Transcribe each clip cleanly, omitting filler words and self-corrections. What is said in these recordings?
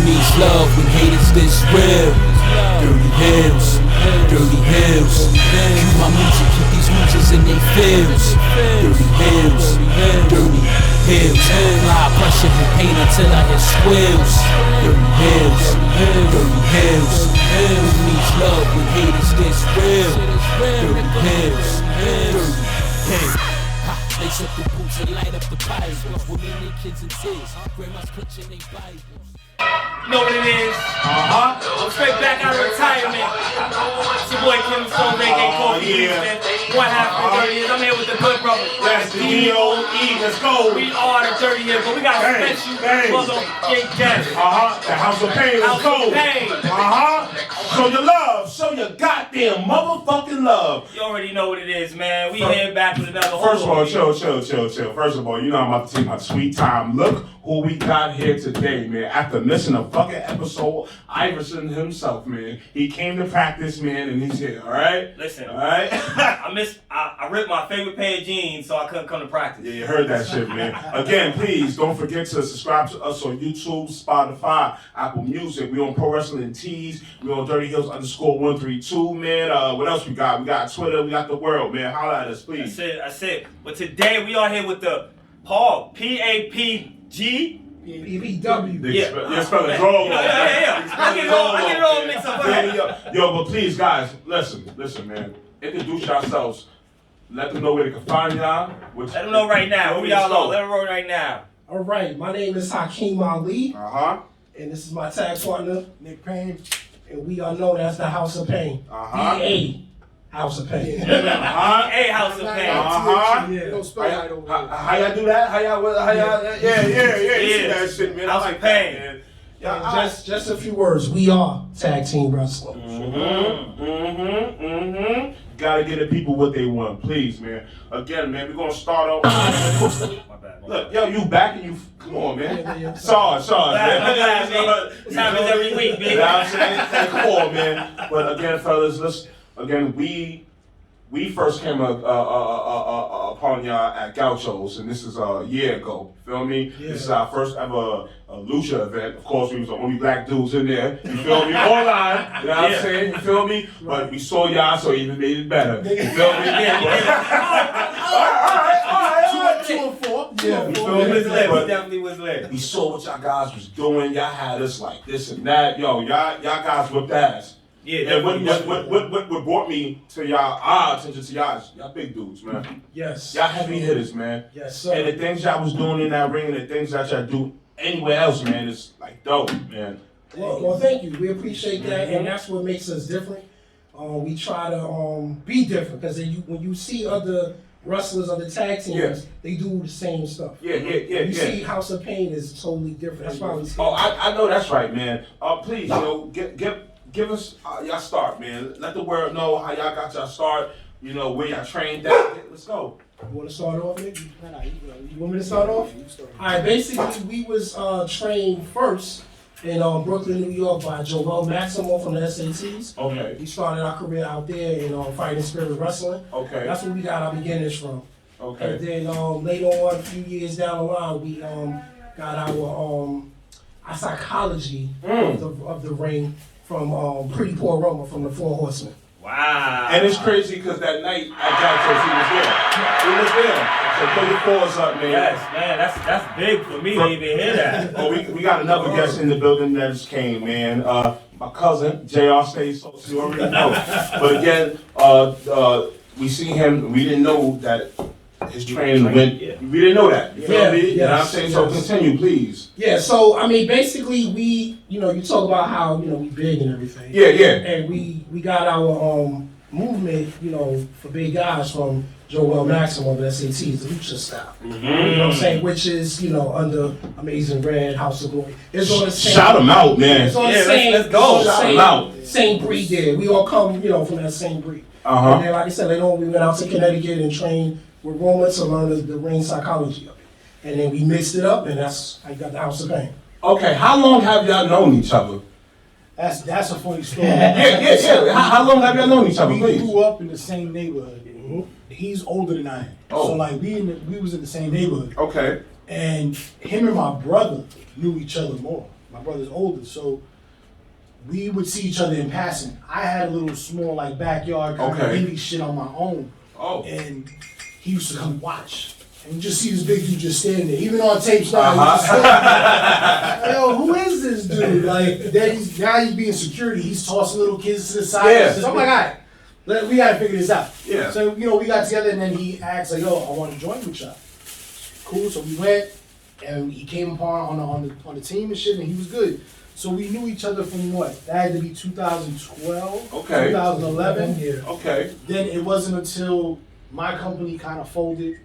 needs love when haters this real? DirtyHeelz, DirtyHeelz. Cue my music, keep these losers in they feels. DirtyHeelz, DirtyHeelz. Fly pressure and pain until I hear squeals. DirtyHeelz, DirtyHeelz. Who needs love when haters this real? DirtyHeelz, DirtyHeelz. Lace up the boots and light up the Bibles. Women and kids in tears, grandma's clutching they Bibles. You know what it is? I'm straight back out of retirement. It's your boy Kim Stone, aka Koffi. One half of the DirtyHeelz. I'm here with the good brothers. That's the D.O.E. Let's go. We are the DirtyHeelz, but we got a special motherfucking guest. The House of Payne. Let's go. Show your love. Show your goddamn motherfucking love. You already know what it is, man. We here back with another. First of all, chill. First of all, you know I'm about to take my sweet time. Look who we got here today, man. After missing a fucking episode, Iverson himself, man. He came to practice, man, and he's here, alright? Listen, alright? I ripped my favorite pair of jeans, so I couldn't come to practice. Yeah, you heard that shit, man. Again, please don't forget to subscribe to us on YouTube, Spotify, Apple Music. We on Pro Wrestling Tees. We on DirtyHeelz_132, man. What else we got? We got Twitter. We got the world, man. Holla at us, please. That's it. But today we are here with the Paul, P-A-P-G. P-V-W. You're spelling wrong. Yeah. I get it all mixed up. Yo, but please, guys, listen, man. Introduce yourselves. Let them know where they can find y'all. Let them know right now. Who y'all are? Let them know right now. All right, my name is Hakeem Ali. And this is my tag partner, Nick Payne. And we are known as the House of Pain. B.A. House of Pain. A House of Pain. Yeah. Don't spell right over here. How y'all do that? How y'all? Yeah. You see that shit, man. House of Pain. Just a few words. We are tag team wrestling. Gotta get the people what they want, please, man. Again, man, we're gonna start off. Look, yo, you back and you. Come on, man. Sarge, man. This happens every week, man. You know what I'm saying? Come on, man. But again, fellas, we first came upon y'all at Gaucho's, and this is a year ago. Feel me? Yeah. This is our first ever lucha event. Of course, we was the only black dudes in there. You feel me? Online. You know what I'm saying? You feel me? Right. But we saw y'all, so it even made it better. You feel me? All right. 2 and 4. Yeah, we definitely was lit. We saw what y'all guys was doing. Y'all had us like this and that. Yo, y'all guys whipped ass. Yeah, and what brought me to y'all, attention to y'all big dudes, man. Yes. Y'all heavy hitters, man. Yes, sir. And the things y'all was doing in that ring and the things that y'all do anywhere else, man, is like dope, man. Well, thank you. We appreciate that, and that's what makes us different. We try to be different, because when you see other wrestlers, other tag teams, they do the same stuff. Yeah. You see House of Pain is totally different. That's why we see. Oh, I know that's right, man. Please, give us y'all start, man. Let the world know how y'all got y'all start. You know, where y'all trained at. Let's go. You want to start off, Nick? You want me to start off? All right, basically, we was trained first in Brooklyn, New York by Joel Maximo from the SATs. Okay. We started our career out there in Fighting Spirit Wrestling. Okay. That's where we got our beginnings from. Okay. And then later on, a few years down the line, we got our psychology of the ring from Pretty Poor Roma from the Four Horsemen. Wow. And it's crazy because that night at Gaucho's, he was there. So put your paws up, man. Yes, man, that's big for me to even hear that. Oh, we got another guest in the building that just came, man. My cousin, JR Stays, so you already know. But again, we see him, we didn't know that his training went, we didn't know that. You feel me? You know what I'm saying? So continue, please. Yeah, so, I mean, basically, you talk about how, we big and everything. Yeah. And we got our movement, for big guys from Joel Maximo of SATs, the lucha style. You know what I'm saying? Which is, under Amazing Red, House of Glory. It's on the same. Shout them out, man. It's on the same. Let's go. Shout them out. Same breed there. We all come, from that same breed. And then, like I said, later on, we went out to Connecticut and trained with Roma to learn the ring psychology of it. And then we mixed it up, and that's how you got the House of Pain. Okay, how long have y'all known each other? That's a funny story. Yeah. How long have y'all known each other, please? We grew up in the same neighborhood. He's older than I am. So like we was in the same neighborhood. Okay. And him and my brother knew each other more. My brother's older, so we would see each other in passing. I had a little small like backyard kind of indie shit on my own. Oh. And he used to come watch. And you just see this big dude just standing there. Even on tapes now, he's just like, yo, who is this dude? Like, then now he's being security. He's tossing little kids to the side. Yeah. So I'm like, all right, we gotta figure this out. Yeah. So, we got together and then he asked, like, yo, I want to join with y'all. Cool, so we went and he came upon on the team and shit, and he was good. So we knew each other from what? That had to be 2012, 2011. Yeah. Okay. Then it wasn't until my company kind of folded.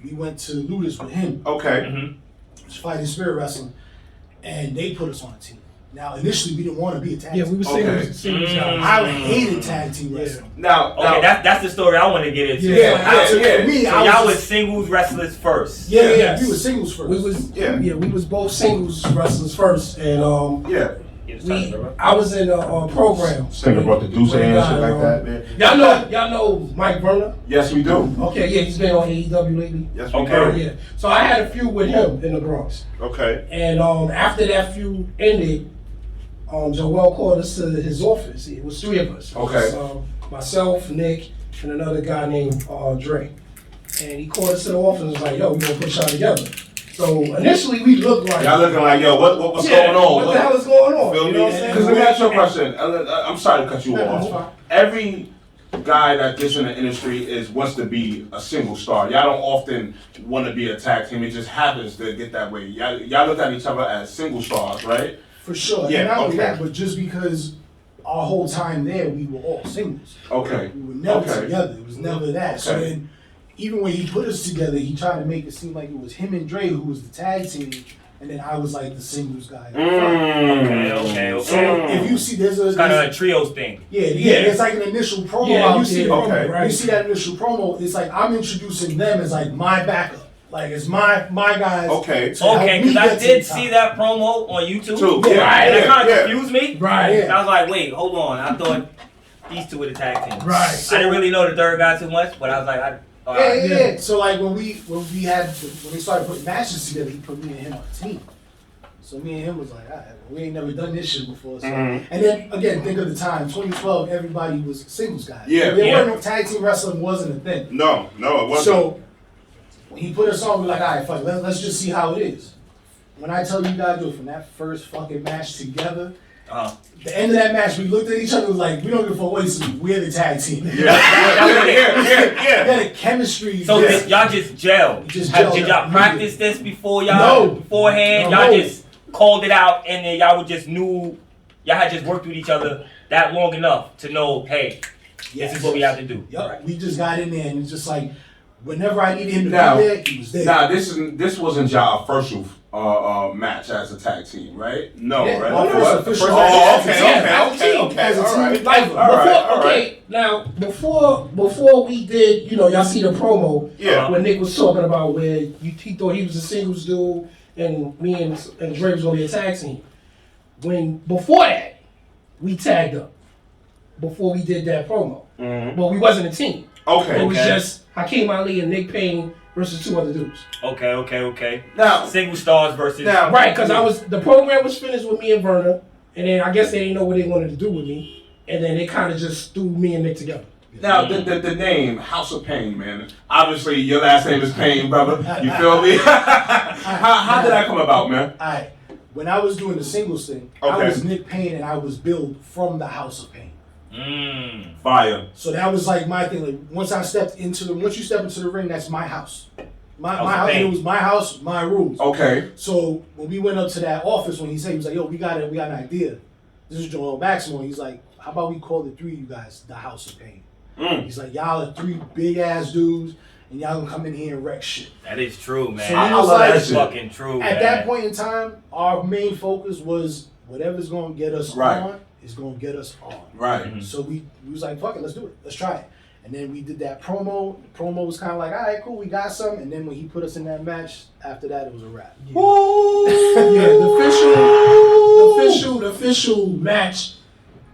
We went to Ludus with him. Okay. It's Fighting Spirit Wrestling, and they put us on a team. Now, initially, we didn't want to be a tag team. Yeah, we were singles guys. I hated tag team wrestling. Now, Okay, that's the story I want to get into. Yeah. So y'all was just, singles wrestlers first. Yeah, Yes. we were singles first. We was both singles wrestlers first, and I was in a program. Stinger brought the Deuce and shit like that, man. Y'all know Mike Verner? Yes, we do. Okay, yeah, he's been on AEW lately. Yes, we Okay. do. Yeah. So I had a feud with him in the Bronx. Okay. And after that feud ended, Joel called us to his office. It was three of us. Okay. It was, myself, Nick, and another guy named Dre. And he called us to the office and was like, yo, we're going to put y'all together. So initially we looked like... Y'all looking like, yo, what's going on? What the hell is going on? Feel You me? know what I'm saying? Because let me ask you a question. I'm sorry to cut you that's off. fine. Every guy that gets in the industry wants to be a single star. Y'all don't often want to be a tag team. It just happens to get that way. Y'all look at each other as single stars, right? For sure. Yeah, And not only okay. that, but just because our whole time there, we were all singles. Okay. We were never Okay. together. It was never that. So Okay. then, even when he put us together, he tried to make it seem like it was him and Dre who was the tag team, and then I was like the singles guy. Okay. So if you see, there's a Kind of a trios thing. yeah, it's like an initial promo Yeah, out you see there. the promo, Okay. right? You see that initial promo, it's like I'm introducing them as like my backup. Like it's my guys. Okay. to help Okay, me because I get to did the top. see that promo on YouTube. Too. Yeah, And it kind of yeah. confused me. Right. Yeah. And I was like, wait, hold on. I thought these two were the tag team. Right. I didn't really know the third guy too much, but I was like, all right. Yeah. So like when we started putting matches together, he put me and him on a team. So me and him was like, all right, we ain't never done this shit before. So. And then again, think of the time, 2012, everybody was singles guys. Yeah. There Yeah. weren't no tag team wrestling wasn't a thing. No, it wasn't. So when he put us on, we're like, all right, fuck, let's just see how it is. When I tell you guys, from that first fucking match together, the end of that match, we looked at each other and was like, we don't give a fuck what it's, we're the tag team. yeah. That chemistry. So yeah. y'all just gelled. Just Did gelled y'all up. practice this before y'all? No. Beforehand? No. Y'all just called it out and then y'all just knew, y'all had just worked with each other that long enough to know, hey, this is what we have to do. Yep. We just got in there and it's just like, whenever I needed him to Now- be there, he was there. Now this wasn't y'all first match as a tag team, right? No, Yeah, right? our first official Oh, match okay. as a All team. right. Like, All right. Okay, now before we did, y'all see the promo Yeah. when Nick was talking about where he thought he was a singles dude and me and Dre was gonna be a tag team. Before that, we tagged up. Before we did that promo, but we wasn't a team. Okay. It was just Hakeem Ali and Nick Payne versus two other dudes. Okay. Now, Single stars versus. Right, because the program was finished with me and Verna, and then I guess they didn't know what they wanted to do with me, and then they kind of just threw me and Nick together. Now, the name, House of Pain, man. Obviously, your last name is Payne, brother. You feel me? How did that come about, man? Alright, when I was doing the singles thing, I Okay. was Nick Payne and I was billed from the House of Pain. Fire. So that was like my thing. Like once you step into the ring, that's my house. My House of house. Pain. It was my house, my rules. Okay. So when we went up to that office, when he said, he was like, "Yo, we got an idea. This is Joel Maximo." He's like, "How about we call the three of you guys the House of Pain?" He's like, "Y'all are three big ass dudes, and y'all gonna come in here and wreck shit." That is true, man. So I love was like, that shit. Fucking true, at man. that point in time, our main focus was whatever's gonna get us Right. on is gonna get us on. Right. So we was like, fuck it, let's do it. Let's try it. And then we did that promo. The promo was kind of like, all right, cool, we got some. And then when he put us in that match, after that, it was a wrap. Yeah, the official match,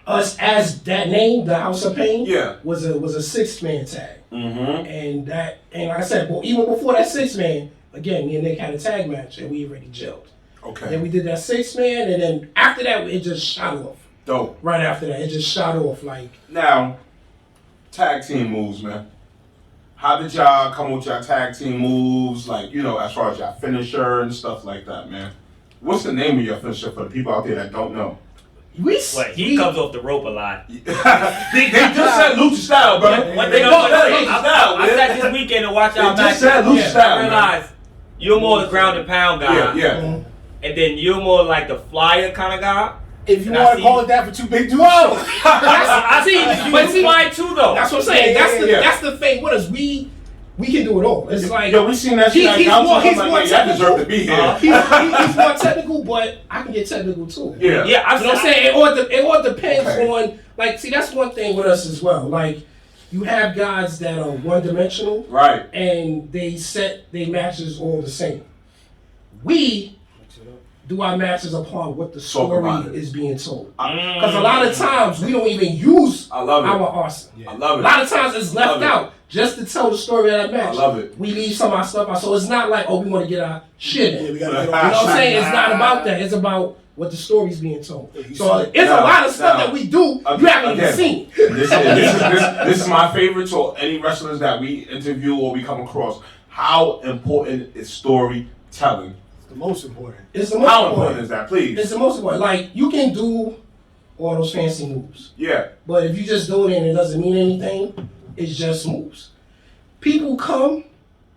us as that name, the House of Pain, was a 6-man tag. And like I said, well, even before that 6-man, again, me and Nick had a tag match and we already gelled. Okay. Then we did that 6-man, and then after that, it just shot off. Dope. Right after that, it just shot off. Like, Now, tag team moves, man. How did y'all come with your tag team moves? Like, you know, as far as your finisher and stuff like that, man. What's the name of your finisher for the people out there that don't know? He comes off the rope a lot. they just said lucha style, bro. One They thing call that I lucha style, I man. sat this weekend to watch our They just match. said lucha style, I man. realized you're more the ground and pound guy. Yeah. And then you're more like the flyer kind of guy. If you And I want to see- call it that for two big dudes, I see, but see, fly too though. that's what I'm saying. Yeah. That's the thing with us. We can do it all. It's like Yo, we seen that shit at he's Gaucho. more I'm like, yeah, I deserve to be here. he's more technical, but I can get technical too. Yeah. Yeah, You know what I'm saying? It all depends on, like, see, that's one thing with us as well. Like, you have guys that are one-dimensional, Right. and they set their matches all the same. We do our matches upon what the story about it. is being told. Because a lot of times, we don't even use I love it. our arsenal. I love A it. lot of times, it's left Love it. out just to tell the story of that match. I love it. We leave some of our stuff out. So it's not like, oh, we want to get our shit in. yeah, we gotta get You know what I'm saying? It's not about that. It's about what the story's being told. you So see it. it's a Now- lot of stuff now, that we do you haven't even seen. This is my favorite to any wrestlers that we interview or we come across. How important is storytelling? It's the most important. It's the most How important important. is that, please? It's the most important. Like, you can do all those fancy moves, Yeah. but if you just do it and it doesn't mean anything, it's just moves. People come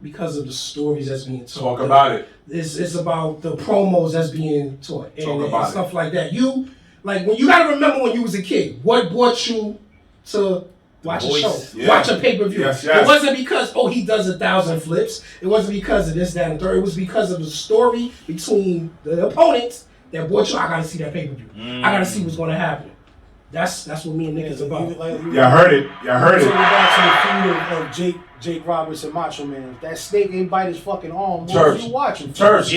because of the stories that's being told. Talk about it. It's about the promos that's being taught and about it. stuff like that. You, like, when you gotta remember when you was a kid, what brought you to watch a voice. show, Yeah. watch a pay-per-view. Yes, yes. It wasn't because, oh, he does 1,000 flips. It wasn't because of this, that, and third. It was because of the story between the opponents that brought you. I gotta see that pay-per-view. I gotta see what's gonna happen. That's what me and Nick is about. Y'all heard it. Y'all heard Take it it. back to the feud of Jake Roberts and Macho Man. If that snake ain't bite his fucking arm, what was you watching? Church.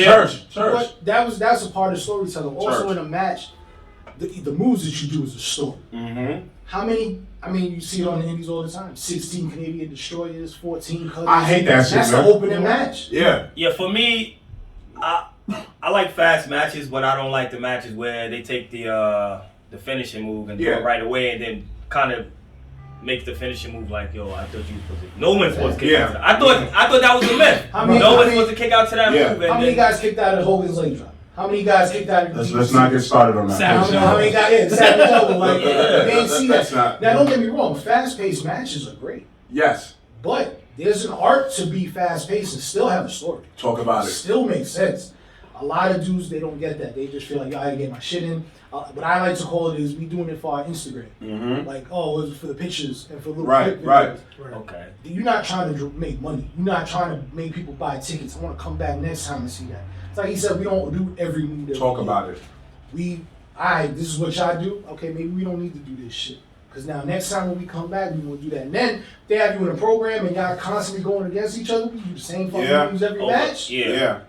But that's a part of storytelling. Also Church. in a match, the moves that you do is a story. Mm-hmm. How many? I mean, you see it on the indies all the time. 16 Canadian Destroyers, 14 Cousins. I hate that shit, That's man. the opening match. Yeah. Yeah, for me, I like fast matches, but I don't like the matches where they take the finishing move and do it right away, and then kind of make the finishing move like, yo, I thought you were supposed to. No one's supposed to kick out to that. I thought that was a myth. No one's supposed to kick out to that move. How many guys kicked out of Hogan's leg drop? How many guys kicked out of Let's not get started on that. How many guys? Yeah, Savage Elbow. Like, they ain't see That's that. not- Now, don't get me wrong. Fast-paced matches are great, Yes. but there's an art to be fast-paced and still have a story. Talk about it. Still makes sense. A lot of dudes, they don't get that. They just feel like, yo, I gotta get my shit in. What I like to call it is we doing it for our Instagram. Mm-hmm. Like, oh, it was for the pictures and for little Right, clip right. videos. Okay. You're not trying to make money. You're not trying to make people buy tickets. I want to come back next time and see that. It's like he said, we don't do every move that Talk we do. about it. This is what y'all do. Okay, maybe we don't need to do this shit. Because now next time when we come back, we will do that. And then they have you in a program and y'all constantly going against each other. We do the same fucking moves every match. Yeah.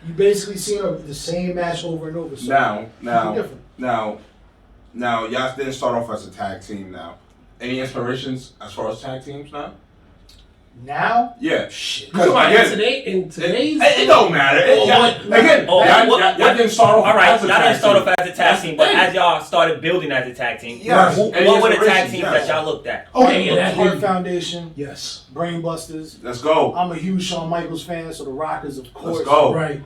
You basically seeing the same match over and over. So Now, y'all didn't start off as a tag team now. Any inspirations as far as tag teams now? Now? Yeah. Shit. Because in today's it don't matter. Y'all didn't start off All right, as a y'all tag didn't start team. off as a tag team, but as y'all started building as a tag team, Yes. what were the tag Inspirations, teams yes. that y'all looked at? Okay, yeah, Heart that Foundation, yes, Brain Busters. Let's go. I'm a huge Shawn Michaels fan, so the Rockers, of course. Let's go. right.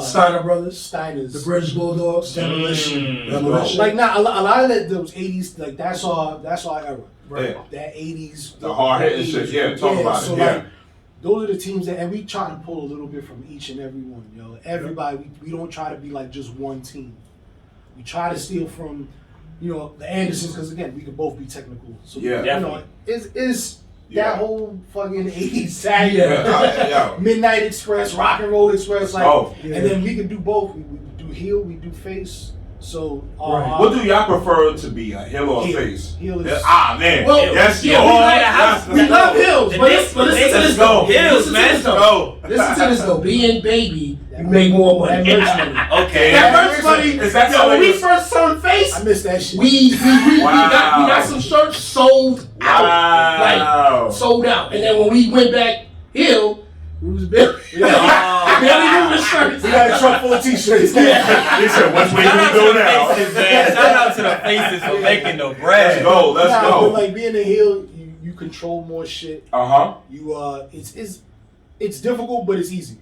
Steiner Brothers, Steiners. the British Bulldogs, Demolition. Demolition. Like, not a lot of that, those 80s, like, that's our era. Right. That 80s. The hard hitting shit. Yeah, talk about so it. Yeah. Like, those are the teams that, and we try to pull a little bit from each and every one, yo. Everybody, we don't try to be like just one team. We try to steal from, the Andersons, because again, we could both be technical. So, Definitely. It's Yeah. that whole fucking 80s side, Yeah. Midnight Express, Rock and Roll Express, like, Oh. and then we can do both. We do heel, we do face. So, What do y'all prefer to be, a heel or a Heel. face? Heel is- Man. Well, yes, yeah, Lord. we like- Yes, we love Heelz, but listen to this Let's though. go. Heelz, Listen to man. this though. Go. Listen to this though. Being baby, you make more money. that merch money. Okay. That merch money. Is that Yo, how when it we is? first turned face, I missed that shit. we Wow. got some shirts sold out, Wow. like sold out. And then when we went back heel, we was big. barely moving the shirts. We got a truck full of t-shirts. He said, "Which way do we go now?" Faces, man. Shout out to the faces for making the bread. Let's But go. like being a heel, you control more shit. You it's difficult, but it's easy.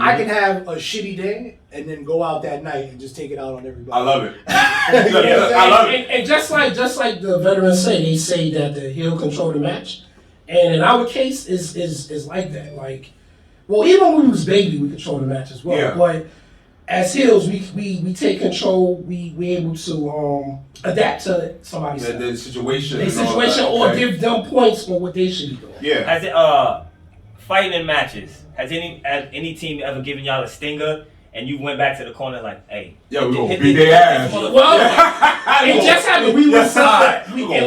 I can have a shitty day and then go out that night and just take it out on everybody. I love it. I love it. And just like the veterans say, they say that the heel control the match, and in our case is like that. Like, well, even when we was baby, we control the match as well. Yeah. But as heels, we take control. We able to adapt to somebody's The situation. their situation, or give them points on what they should be doing. Yeah. Has it fighting in matches? Has any team ever given y'all a stinger and you went back to the corner like, hey, we gonna beat their ass. Well, it just happened. We gonna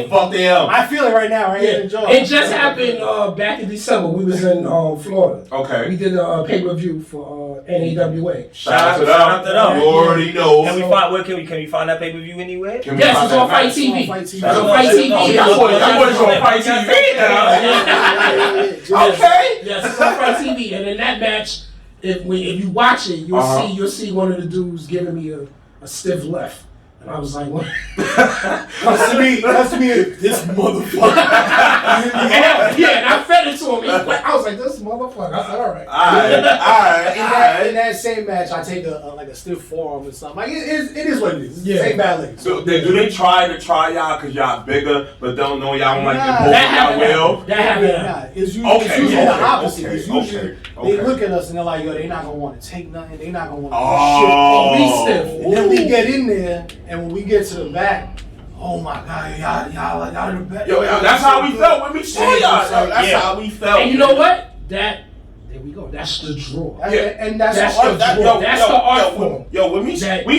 fuck them. I feel it right now, right here in the jaw. It just happened back in December. We was in Florida. Okay. We did a pay-per-view for NAWA. Shout out to them. You already know. Can we find can we find that pay-per-view anywhere? Yes, it's on Fight TV. It's on Fight TV. That boy's on Fight TV now. Okay. Yes, it's on Fight TV. And in that match, if you watch it, you'll see one of the dudes giving me a stiff left. And I was like, what? That's to me, this motherfucker. And I fed it to him. I was like, this motherfucker. I said, all right. In that same match, I take a stiff forearm or something. Like it is what it is. It's the same bad leg. So do they try y'all because y'all bigger, but don't know y'all don't like the both that y'all will? That happened. It's usually the opposite. It's usually they look at us and they're like, yo, they're not gonna want to take nothing. They're not gonna want to do shit. We stiff. And then we get in there, and when we get to the back, oh my God, y'all the best. Yo, that's how we felt when we saw y'all. That's how we felt. And you know what? There we go. That's the draw. And that's the art form. Yo, when we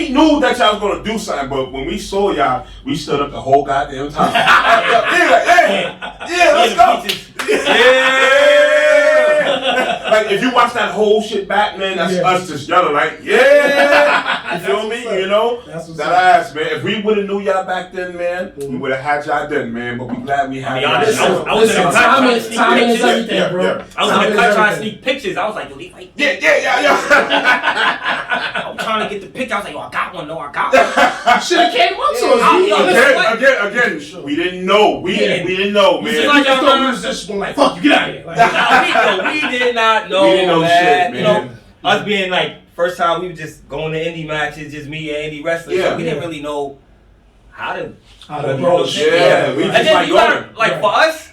knew that y'all was gonna do something, but when we saw y'all, we stood up the whole goddamn time. Let's go. Like if you watch that whole shit back, man, that's us just yelling like, you feel me? You know? That ass, man. If we would have knew y'all back then, man, we would have had y'all then, man. But we glad we had y'all. I was in the cut trying to sneak timing is pictures. everything, bro. I was in the cut trying to sneak pictures. I was like, yo, they right there. I'm trying to get the picture. I was like, yo, I got one. No, I got one. Should have came up to us. Again, we didn't know. We didn't know, man. Just like y'all thought we was just going like, fuck you, get out of here. We did not know. We didn't know shit, man. You know, us being like, first time we were just going to indie matches, just me and indie wrestlers. So we didn't really know how to approach. We just then you gotta, for us,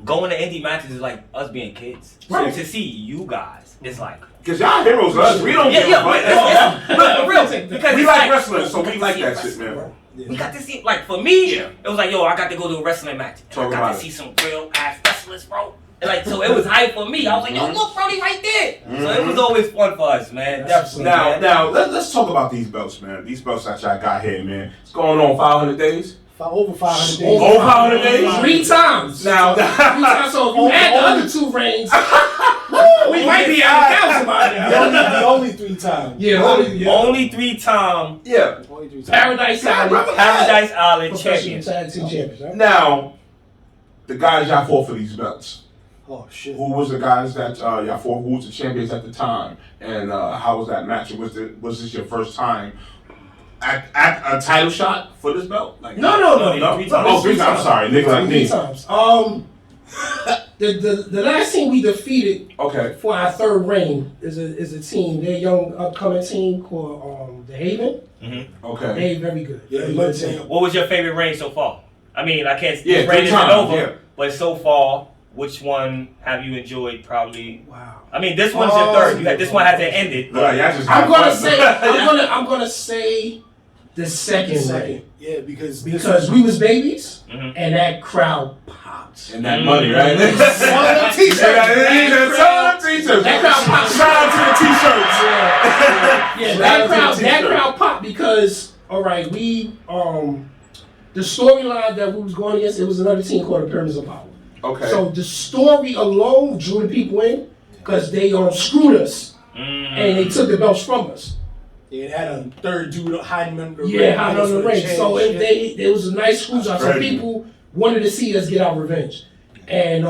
going to indie matches is like us being kids. So to see you guys, it's like, because y'all heroes of us. We don't give a fuck. Look, for real. Because we like wrestling, so we like that shit, man. We got to see, like, for me, it was like, yo, I got to go to a wrestling match. And I got to see some real ass wrestlers, bro. And like, so it was hype for me. I was like, yo, look, bro, they right there. So it was always fun for us, man. Definitely. Now, let's talk about these belts, man. These belts that y'all got here, man. It's going on 500 days. Over 500 days. Over 500 days? 3 times. Now, 3 times. So if you add the other 2 reigns, we might be at 1,000 by now. Only 3 times. Only 3 times. Yeah. Only 3 times. Paradise Island champions. Tag team champions. Right? Now, the guys y'all fought for these belts. Oh shit! Who was the guys that y'all fought? Who was the champions at the time? And how was that match? Was this your first time at a title shot for this belt? Like, no. 3 times. Oh, 3 times. I'm sorry, nigga like me. 3 times. The last team we defeated for our 3rd reign is a team. They're a young upcoming team called the Haven. Mm-hmm. Okay. They're very good. What was your favorite reign so far? I mean, I can't. Yeah, reign isn't over, but so far, which one have you enjoyed? Probably. Wow. I mean, this one's your 3rd. This one hasn't ended. I'm gonna say the second reign. Yeah, because we was babies and that crowd popped. And that money, right? Sell them t-shirts. That crowd popped. Shout out to the t-shirts. That crowd popped because we the storyline that we was going against, it was another team called the Pyramids of Power. Okay. So the story alone drew the people in because they screwed us and they took the belts from us. Yeah, it had a 3rd dude hiding under the ring. Yeah, hiding under the ring. So it was a nice screw job. So people wanted to see us get our revenge. And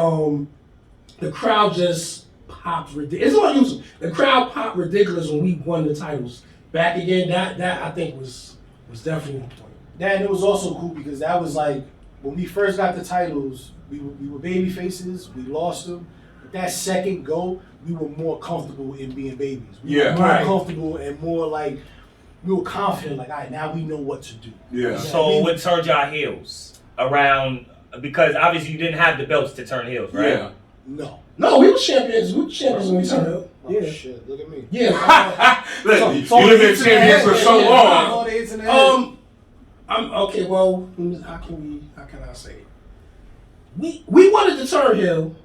the crowd just popped ridiculous. It's on YouTube. The crowd popped ridiculous when we won the titles. Back again, that I think was definitely the point. And it was also cool because that was like when we first got the titles, we were baby faces, we lost them. But that second go, we were more comfortable in being babies. We were more comfortable and more like we were confident, like, all right, now we know what to do. Yeah. So what turned y'all heels around? Because obviously you didn't have the belts to turn heels, right? Yeah. No, we were champions. We were champions when we turned heel. Oh shit! Look at me. Yeah. Look, you've been champions for so long. I'm okay. Well, how can I say it? We wanted to turn heel.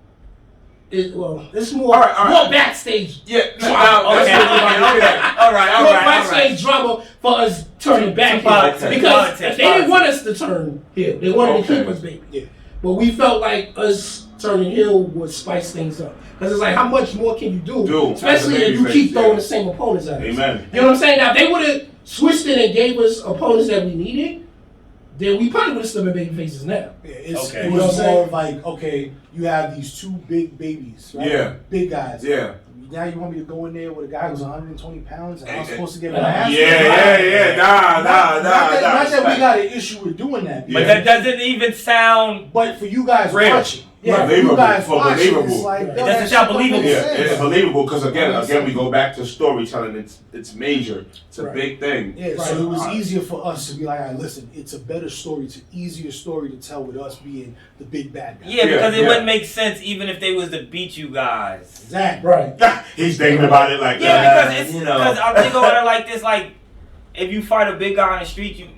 It's more more backstage. Yeah. Drama. All right. Backstage drama for us turning back heel. Because they didn't want us to turn heel. They wanted to keep us baby. Yeah. But we felt like us turning heel would spice things up. Because it's like, how much more can you do? Especially if you keep throwing the same opponents at us. Amen. You know what I'm saying? Now, if they would have switched it and gave us opponents that we needed, then we probably would have still been baby faces now. Yeah, it was more of like, okay, you have these two big babies, right? Yeah. Big guys. Yeah. Now you want me to go in there with a guy who's 120 pounds and I'm supposed to get my ass? Yeah. Nah. Not that we got an issue with doing that. But that doesn't even sound. But for you guys real. watching. Yeah, for you guys watching, it's like, that's not believable. Yeah, it's believable because again, we go back to storytelling. It's major. It's a big thing. Yeah, so it was easier for us to be like, all right, listen, it's a better story. It's an easier story to tell with us being the big bad guy. Yeah, because it wouldn't make sense even if they was to beat you guys. Exactly. Right. He's thinking about it like because because I'm thinking about it like this. Like, if you fight a big guy on the street,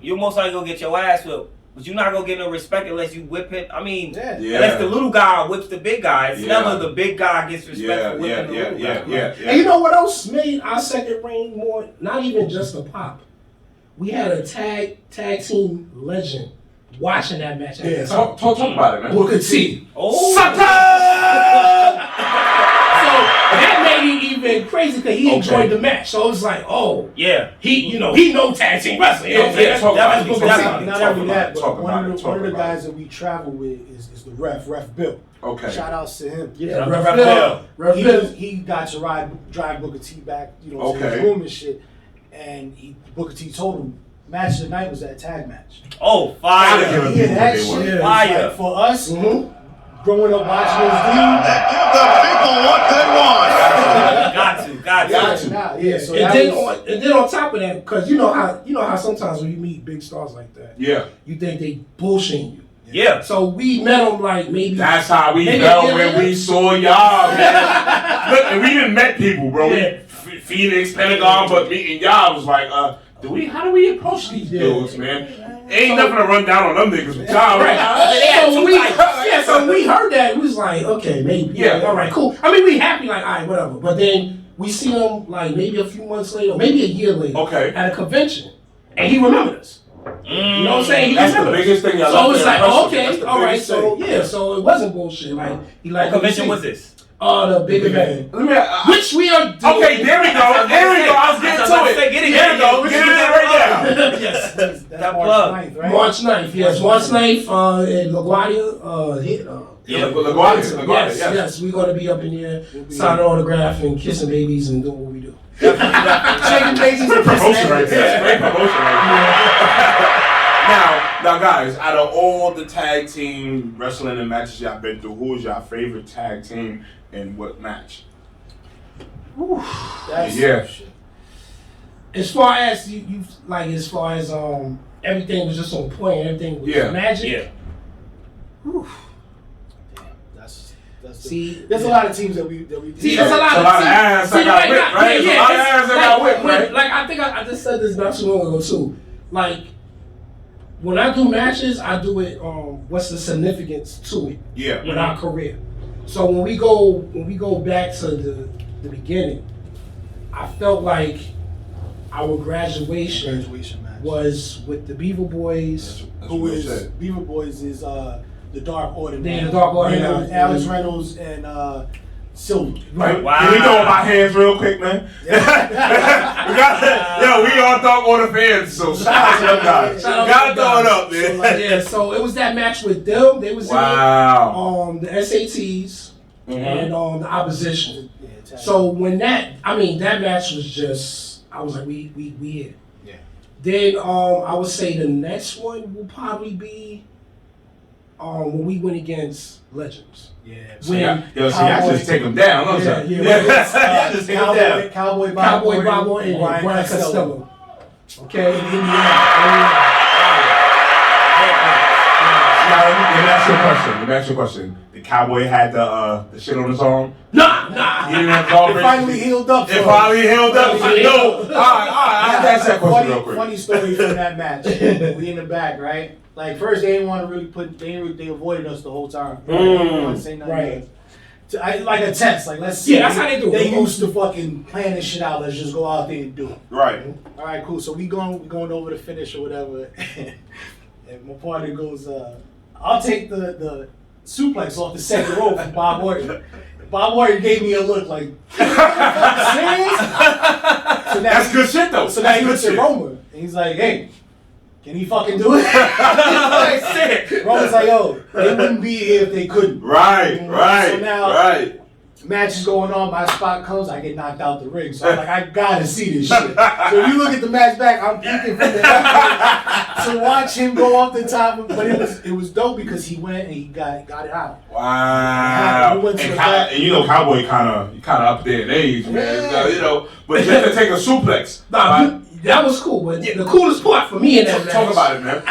you're most likely gonna get your ass whipped. But you're not gonna get no respect unless you whip him. I mean, unless the little guy whips the big guy. It's never the big guy gets respect for whipping the little guy. And you know what else made our second reign more? Not even just a pop. We had a tag team legend watching that match. Yeah, talk about it, man. Booker T. Oh, So that made it even crazy because he enjoyed the match. So it was like, oh, yeah, he know tag team wrestling. Not only that, but one of the guys that we travel with is the Ref Bill. Okay. Shout outs to him. Yeah, Ref Bill. He got to drive Booker T back, to his room and shit. And Booker T told him, match of the night was that tag match. Oh, fire! That shit, fire like, for us. Growing up watching this dude, give the people what they want. Got to. Yeah. So and then on top of that, because you know how sometimes when you meet big stars like that, you think they bullshitting you. Yeah. So we met them like maybe. That's how we felt when we saw y'all, man. Look, and we didn't met people, bro. Yeah. Phoenix, Pentagon, but meeting y'all was like, how do we approach these dudes, man? Ain't nothing to run down on them niggas with y'all, right? So when we heard that, we was like, okay, maybe. Yeah. All right, cool. I mean, we happy, like, all right, whatever. But then we see him like maybe a few months later, or maybe a year later, at a convention, and he remembered us. You know what I'm saying? That's the biggest thing. So it's like, okay, all right, so it wasn't bullshit. Like, what convention was this? The big event. Which we are doing. Okay, there we go. I was getting to it. There we go. Get it right now. Yes. That's March 9th, right? March 9th, yes. March 9th in LaGuardia. LaGuardia. Yes. We're going to be up in here, signing autograph and kissing babies and doing what we do. Shaking babies and promotion right there. Great promotion right there. Now, guys, out of all the tag team wrestling and matches y'all been through, who is your favorite tag team and what match? As far as everything was just on point, everything was magic. Yeah. There's a lot of teams that we see. There's a lot of ass that got whipped, right? There's a lot of ass that got whipped, right? Like I think I just said this not too long ago too. Like when I do matches, I do it. What's the significance to it? Yeah. With our career. So when we go back to the beginning, I felt like our graduation match was with the Beaver Boys. Beaver Boys is the Dark Order. Yeah, the Dark Order. Alex Reynolds and Silver. Right. Wow. Can we throw my hands real quick, man? We all Dark Order fans, so shout out to them guys. Gotta throw it up, man. So it was that match with them. They was in the SATs. and the opposition. Yeah, So when that match was just, I was like, we here. Yeah. Then I would say the next one will probably be when we went against Legends. Yeah. I just take them down. Don't Yeah, you? yeah. Just take them down. Cowboy Bobo and Brian Brian Costello. Costello. Okay. Now, let me ask you a question. The Cowboy had the shit on his arm. Nah. He didn't have dog It finally healed up. It finally healed up. No. All right. I have to ask that question real quick. Funny story from that match. We in the back, right? Like first they didn't want to really they avoided us the whole time. They didn't want to say nothing. Right. Like a test, like let's see. Yeah, that's how they do it. They used to fucking plan this shit out. Let's just go out there and do it. Right. All right, cool. So we going over the finish or whatever, and my partner goes, "I'll take the suplex off the second rope from Bob Orton." Bob Orton gave me a look like, serious? So That's good shit though. So now he looks at Roman and he's like, "Hey, can he fucking do it?" Roman's like, "Yo, they wouldn't be here if they couldn't." Right. So now, match is going on, my spot comes, I get knocked out the ring. So I'm like, I gotta see this shit. So if you look at the match back, I'm peeking from the to watch him go off the top. But it was dope because he went and he got it out. Wow. And you know, Cowboy kind of up there in age, man. Yeah. You know, but just to take a suplex. That was cool, but the coolest part for me in that match. Talk about it, man.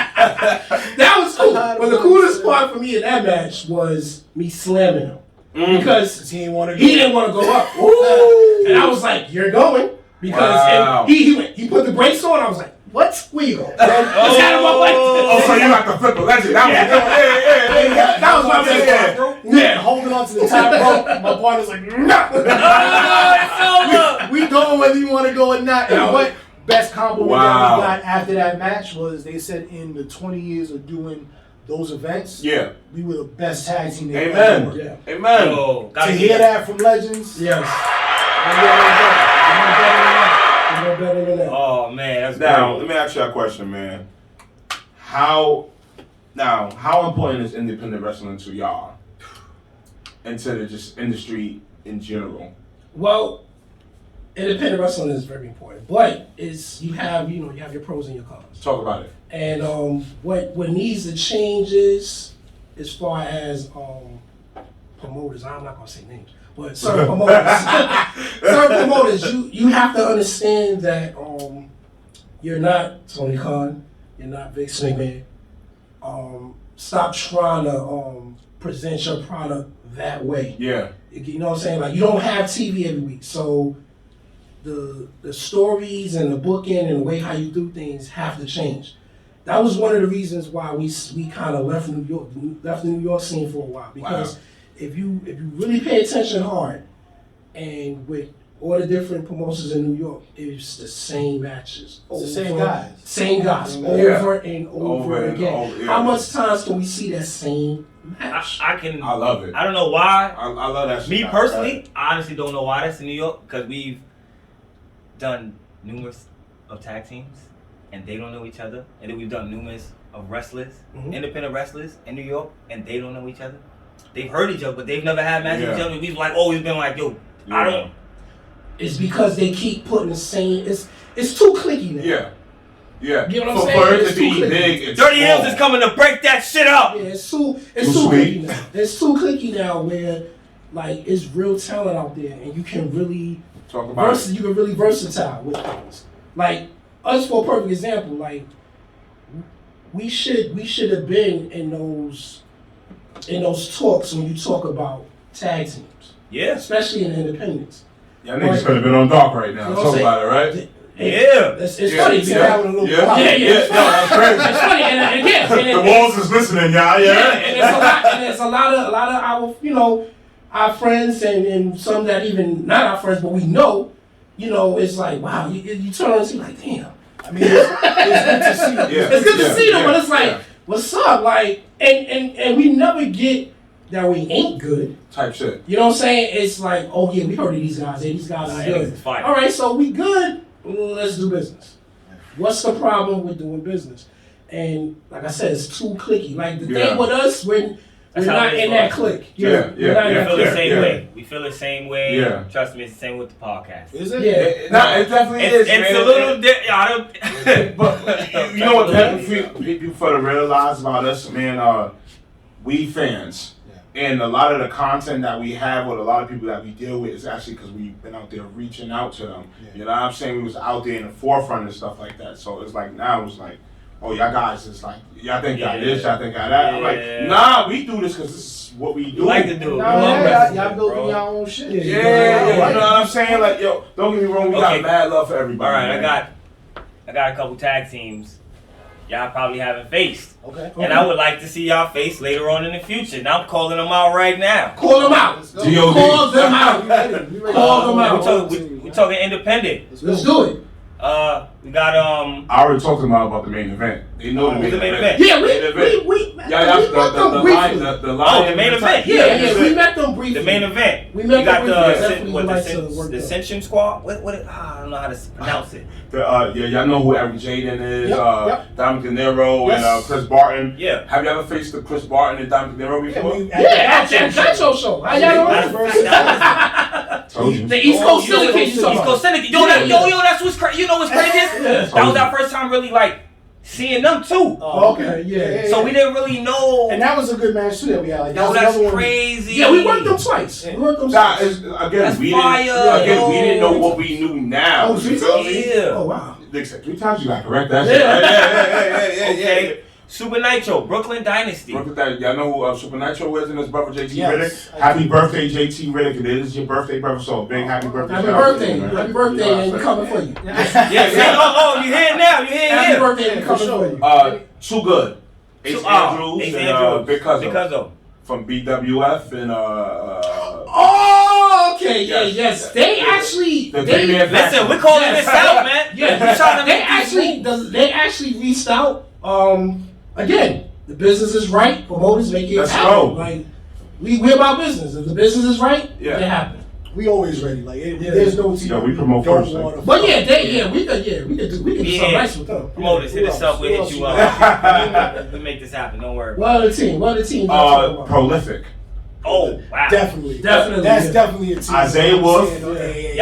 That was cool, but the coolest part for me in that match was me slamming him because he didn't want to go up. And I was like, "You're going," because he put the brakes on. I was like, "What? Where you going?" Just had him up like this. So you like the flip a legend? That was my best part. Yeah, holding on to the top rope. My partner's like, "No, we going whether you want to go or not." And what best compliment that we got after that match was they said in the 20 years of doing those events, we were the best tag team they ever were. Yeah. Amen. Yo, to hear that from Legends, yes. No better than that. Oh man, that's Now, great. let me ask you a question, man. How important is independent wrestling to y'all and to the just industry in general? Well, independent wrestling is very important, but you have your pros and your cons. Talk about it. And what needs to change is as far as promoters. I'm not gonna say names, but certain promoters, you have to understand that you're not Tony Khan, you're not Vince McMahon. Stop trying to present your product that way. Yeah. You know what I'm saying? Like you don't have TV every week, so the stories and the booking and the way how you do things have to change. That was one of the reasons why we kind of left the New York scene for a while, because if you really pay attention hard, and with all the different promotions in New York, it's the same matches. It's the same guys. Same guys over and over again. How much times can we see that same match? I love it. I don't know why. I love that shit. Me personally, I honestly don't know why that's in New York, because we've done numerous of tag teams and they don't know each other, and then we've done numerous of wrestlers, independent wrestlers in New York, and they don't know each other. They've heard each other, but they've never had matches with each other. We've always been like, yo, I don't. It's because they keep putting the same. It's too cliquey now. Yeah. You know what I'm saying? For it It's to be too big, it's DirtyHeelz small. is coming to break that shit up. Yeah, it's too sweet. cliquey now. It's too cliquey now where like it's real talent out there, and you can really Talk about it. you can really versatile with things. Like us, for a perfect example, like we should have been in those talks when you talk about tag teams. Yeah. Especially in independents. Y'all niggas could have been on dark right now. You know Talk what I'm about it, right? It's funny. It's having a little Yeah. problem. It's funny. That's crazy. It's funny, and again, The walls is listening, y'all. and it's a lot of our our friends and some that even not our friends, but we know. It's like wow, you turn around and see like damn. I mean, it's good to see. It's good to see them, but it's like what's up, like and we never get that we ain't good. Type shit. You know what I'm saying? It's like, oh yeah, we heard of these guys. Hey, these guys are good. All right, so we good. Let's do business. What's the problem with doing business? And like I said, it's too cliquey. Like the thing with us, when We're not in that clique. Yeah. We feel the same yeah. way. We feel the same way. Yeah. Trust me, it's the same with the podcast. Is it? It definitely is. It's man. a little I don't. But you know what people fail to realize about us, man? We fans. And a lot of the content that we have with a lot of people that we deal with is actually because we've been out there reaching out to them. Yeah. You know what I'm saying? We was out there in the forefront and stuff like that. So it's like now it's like, oh, y'all guys, it's like, y'all think y'all this, y'all think y'all that. I'm like, nah, we do this because this is what we do. We like to do it. Y'all building your own shit. Yeah, you know what I'm saying? Like, yo, don't get me wrong, we got mad love for everybody. All right, man. I got a couple tag teams. Y'all probably haven't faced. Okay. And I would like to see y'all face later on in the future. Now I'm calling them out right now. Call them out. G.O.D. Call them out. Call them out. We're talking independent. Let's do it. We got I already talked to them about the main event. They know the main event. Yeah, we Yeah, met them briefly. the main event. Yeah, we met them briefly. The main event. We met got them briefly. the Ascension Squad. What? I don't know how to pronounce it. Y'all know who Eric Jaden is. Yep. Dom De Niro and Chris Barton. Yeah. Have you ever faced the Chris Barton and Dom De Niro before? Yeah, at Nacho Show. How y'all know? Told you. The East Coast Syndicate. East Coast Syndicate. Yo, that's what's crazy. You know what's crazy? That was our first time really like seeing them too. Okay, yeah. So we didn't really know. And that was a good match too that we had. Like, Yo, that's crazy. Yeah, we worked them twice. We worked them Nah, twice. again, we fire, didn't. We didn't know what we knew now. Oh, You feel me? Yeah. Oh, wow. They said 3 times you got to correct that shit. Yeah. Okay. Super Nitro, Brooklyn Dynasty. Y'all know who Super Nitro is and his brother JT Yes, Riddick? Happy birthday, JT Riddick. It is your birthday, brother. So big happy birthday. Happy shout out to birthday. you, man. Happy birthday, and we're coming for you. Yeah, see? You hear it now. You hear it Happy here. birthday, and we're coming for you. Too good. Ace Andrews Ace and Andrews. Big Cousin Because of. from BWF and Oh, okay, Yes. yes. They actually, the they, three-man Listen, faction. we're calling this out, man. yeah, We're trying to make they actually reached out. Again, the business is right. Promoters make it Let's happen. go. Like we're about business. If the business is right, Yeah. it happen. We always ready. Like there's no team. Yeah, we promote don't first, wanna But fuck. we could do something nice with them. Promoters, hit us up. We'll hit you up. We'll make this happen. Don't worry. What other team? What other team? y'all talking about? Prolific. Oh, wow. Definitely. Definitely, That's yeah. definitely a team. Isaiah Wolf. Yeah,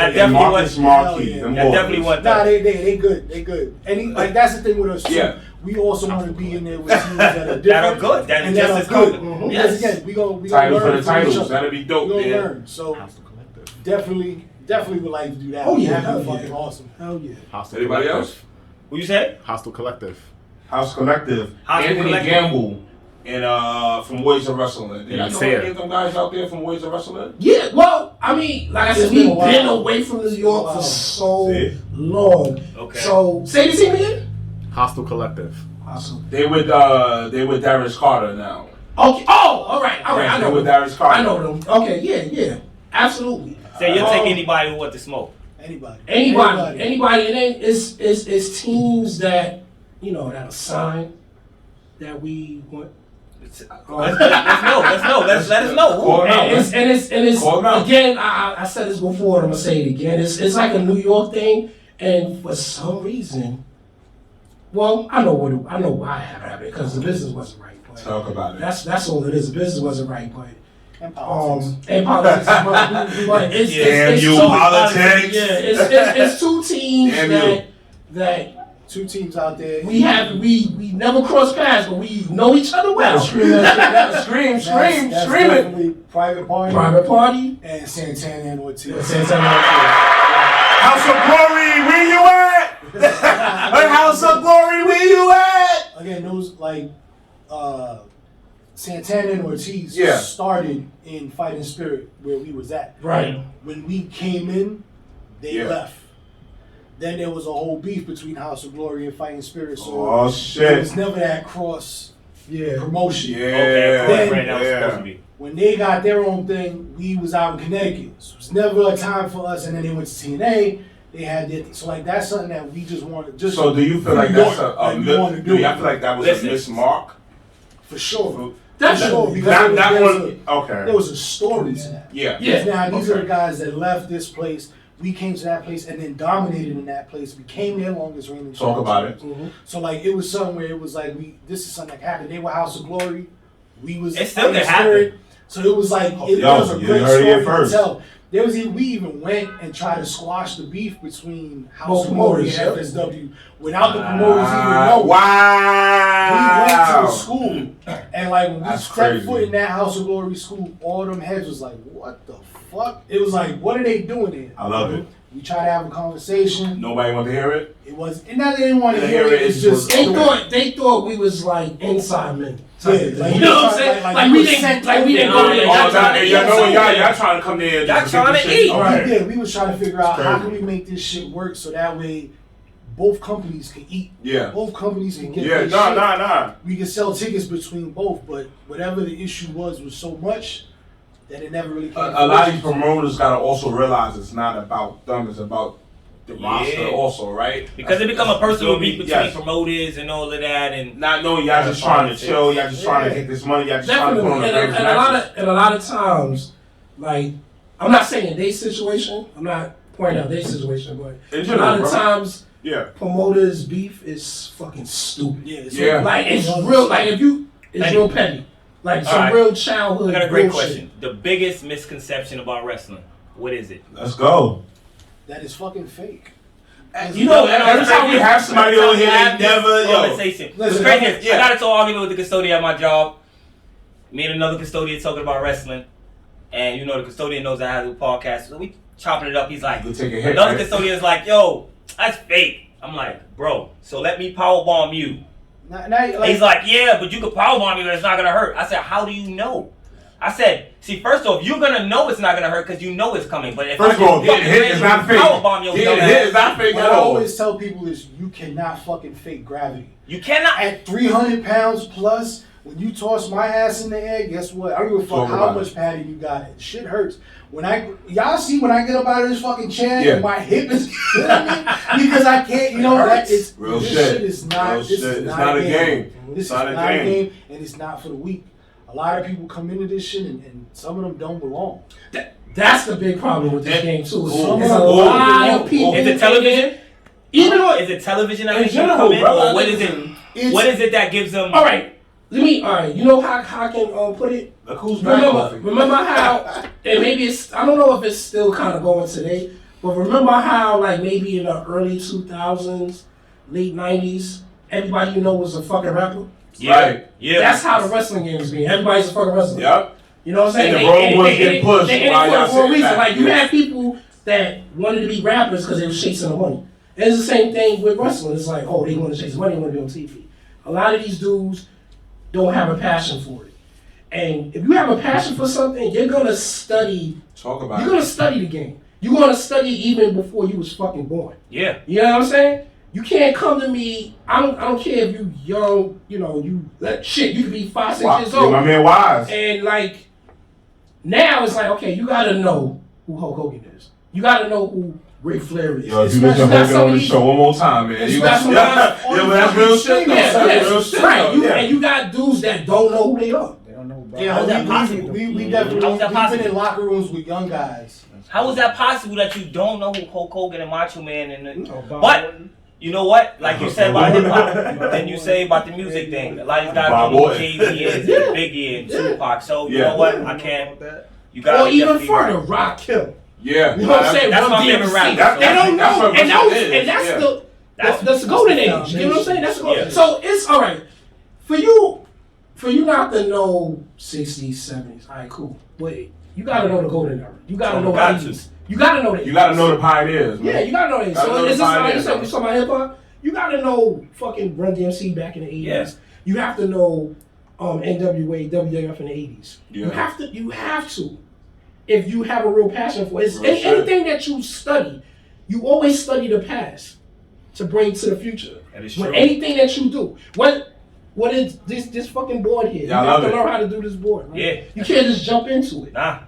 And definitely Marcus want- Marquis. Hell Them Yeah, boys. definitely want Nah, that. they good. They good. And like that's the thing with us too. Yeah. We also want to be in there with teams that are different. That are good. That and are that just are as good. good. Because Yes. again, we gonna Titles for learn the from each titles. other. That'd be dope, We gonna man. learn. So definitely would like to do that. Oh, yeah. That'd Hell be yeah. fucking awesome. Hell yeah. Hostile Anybody Collective. else? What you said? Hostile Collective. House Collective. House Anthony Collective. Gamble. And from Ways of Wrestling. Yeah, You know fair. any of them guys out there from Ways of Wrestling? Yeah, well, I mean, like I said, It's we've been a while. been away from New York Wow. for so See? long. Okay. So, say the team again. Hostile Collective. Awesome. They with Darius Carter now. Okay. Oh, all right. I They know with them. Darius Carter. I know them. Okay. Yeah. Absolutely. So you'll take anybody who want to smoke. Anybody. Anybody, and then it's teams that that are signed that we want. Let's know. Let's let us know. Call them out, man. And it's Call them out. again. I said this before, and I'm gonna say it again. It's like a New York thing, and for some reason, well, I know why it happened because the business wasn't right. But Talk about it. that's all it is. The business wasn't right, but. And politics. And politics, but it's Damn it's you, two, politics. Yeah, it's two teams Damn that Two teams out there. we never cross paths, but we know each other well. Scream, That's scream it. definitely Private Party Private Party. and Santana and Ortiz. Santana. House of Glory, where you at? House of Glory, where you at? Again, those like Santana and Ortiz Yeah. started in Fighting Spirit where we was at. Right. When we came in, they Yeah. left. Then there was a whole beef between House of Glory and Fighting Spirit. So Oh there shit. was never that cross promotion. Yeah. Okay, right now it's yeah. supposed to be. When they got their own thing, we was out in Connecticut. So it was never a time for us. And then they went to TNA. They had their so like that's something that we just wanted. Just So do you feel like we that's want- a like we wanna do you feel like that was Listen. a mismark? for sure. That's For sure, it. because Not there was one. Okay. there was a story to that. Yeah. Yeah. Now these Okay. are the guys that left this place. We came to that place and then dominated in that place. Became their longest reigning. Talk about it. So like it was something where it was like this is something that happened. They were House of Glory. We was It still can understood. happen. So it was like it Yo, was a you great heard it story to first. tell. We even went and tried to squash the beef between House Both of Glory and promoters, FSW without the promoters even knowing. Wow. We went to the school and like when we That's stepped crazy. foot in that House of Glory school, all them heads was like, "What the fuck?" It was like, "What are they doing here?" I love it. We tried to have a conversation. Nobody want to hear it? It was, and now they didn't want to They hear hear it. it, It's it just was- They thought we was like inside men. Yeah, like, You know what I'm saying? Like we didn't go there. Y'all trying to eat y'all trying to come there. Y'all just to get trying the to shit eat. started. Yeah, we was trying to figure out how Crazy. can we make this shit work so that way both companies can eat. Yeah. Both companies can get Yeah, their shit. nah. We can sell tickets between both, but whatever the issue was so much that it never really came. A lot of these promoters gotta also realize it's not about them, it's about the roster Yeah. also, right? Because it become a personal You beef feel me? between Yes. promoters and all of that, and Not knowing y'all just trying to chill, y'all just trying to get this money, y'all just trying to put on Definitely, the and greatest matches. a lot of times, like I'm not saying their situation. I'm not pointing out their situation, but In a general, lot of bro. times Yeah. promoters beef is fucking stupid. Yeah, Yeah. Like it's real. Like it's Petty. real petty. Like some Alright. real childhood. I got a great bullshit. question. The biggest misconception about wrestling, what is it? Let's go. that is fucking fake. You know, every time we have somebody on here, they never, yo. Conversation. What's Listen, crazy is, yeah. I got into an argument with the custodian at my job. Me and another custodian talking about wrestling. And you know, the custodian knows I have a podcast. So we chopping it up. He's like, You take a hit, another right? custodian's like, yo, that's fake. I'm like, bro, so let me powerbomb you. Now, He's like, yeah, but you could powerbomb me and it's not going to hurt. I said, how do you know? I said, see, first off, you're going to know it's not going to hurt because you know it's coming. But if First of I all, just getting hit is not fake. powerbomb your Getting dumb hit ass, is not fake what at I all. always tell people is you cannot fucking fake gravity. you cannot. At 300 pounds plus, when you toss my ass in the air, guess what? I don't give a fuck Talk how about much padding you got. It shit hurts. Y'all see when I get up out of this fucking chair, Yeah. and my hip is killing me because I can't. You know that it's Real this shit. shit is not. Real This shit. is It's not, not a a game. game. This It's is not a not a game. game, and it's not for the weak. A lot of people come into this shit, and some of them don't belong. That's the big problem with this game too. Ooh. There's a Ooh. lot of Ooh. people. Is it television? Even though Is it television that In makes you general, come in? bro, Or what is it? It's- What is it that gives them? all right, you know how I can put it. Look who's back, Koffi. Remember how, and maybe it's, I don't know if it's still kind of going today, but remember how, like, maybe in the early 2000s, late 90s, everybody you know was a fucking rapper? Yeah. Right. Yeah. That's how the wrestling game is being. Everybody's a fucking wrestler. Yep. You know what I'm saying? And the road was getting pushed They while y'all for a sitting reason. back. Like, you Yeah. had people that wanted to be rappers because they were chasing the money. And it's the same thing with wrestling. It's like, oh, they want to chase money, they want to be on TV. A lot of these dudes don't have a passion for it. And if you have a passion for something, you're gonna study. Talk about You're gonna it. study the game. You're gonna study even before you was fucking born. Yeah. You know what I'm saying? You can't come to me. I don't care if you young. You know shit. You could be 5, 6 years Yo, old. my man Wise. And like now, it's like okay, you gotta know who Hulk Hogan is. You gotta know who Ric Flair is. Yo, if you Especially listen to not Hogan some on of the these- show one more time, man. You Especially yeah, not- but that's real shit. though. Yeah, That's real yeah, shit. right. though, yeah. And you got dudes that don't know who they are. They don't know about Yeah, How's that possible? we definitely How's that we've possible? been in locker rooms with young guys. How is that possible that you don't know who Hulk Hogan and Macho Man and Oh, Bob but Orton. you know what? Like you said about hip hop, then you say about the music thing. A lot of these guys Bob don't know who Orton. Jay-Z is, and Biggie and Tupac. So you Yeah. know what? You I know can't. about that? You got Or even further, right. Rock Hill. Yeah. You know what I'm saying? That's Run my favorite DMC. rapper. They don't That's know, what and wrestling is, that's yeah. that's the golden age. You know what I'm saying? That's the golden. Yeah. So it's all right for you not to know 60s, 70s. All right, cool. Wait, you gotta know the golden era. You gotta know the got to. 80s. You gotta know that. You gotta know the pioneers, man. Yeah, you gotta know that. Gotta know So the it's just like you pioneers, said, man. we talking about hip hop. You gotta know fucking Run DMC back in the 80s. Yeah. You have to know NWA, WWF in the 80s. Yeah. You have to. If you have a real passion for it. It's Real shit. anything that you study, you always study the past to bring to the future. That is With true. anything that you do. What is this fucking board here? Yeah, I you have love to it. learn how to do this board. Right? Yeah. You can't just jump into it. Nah.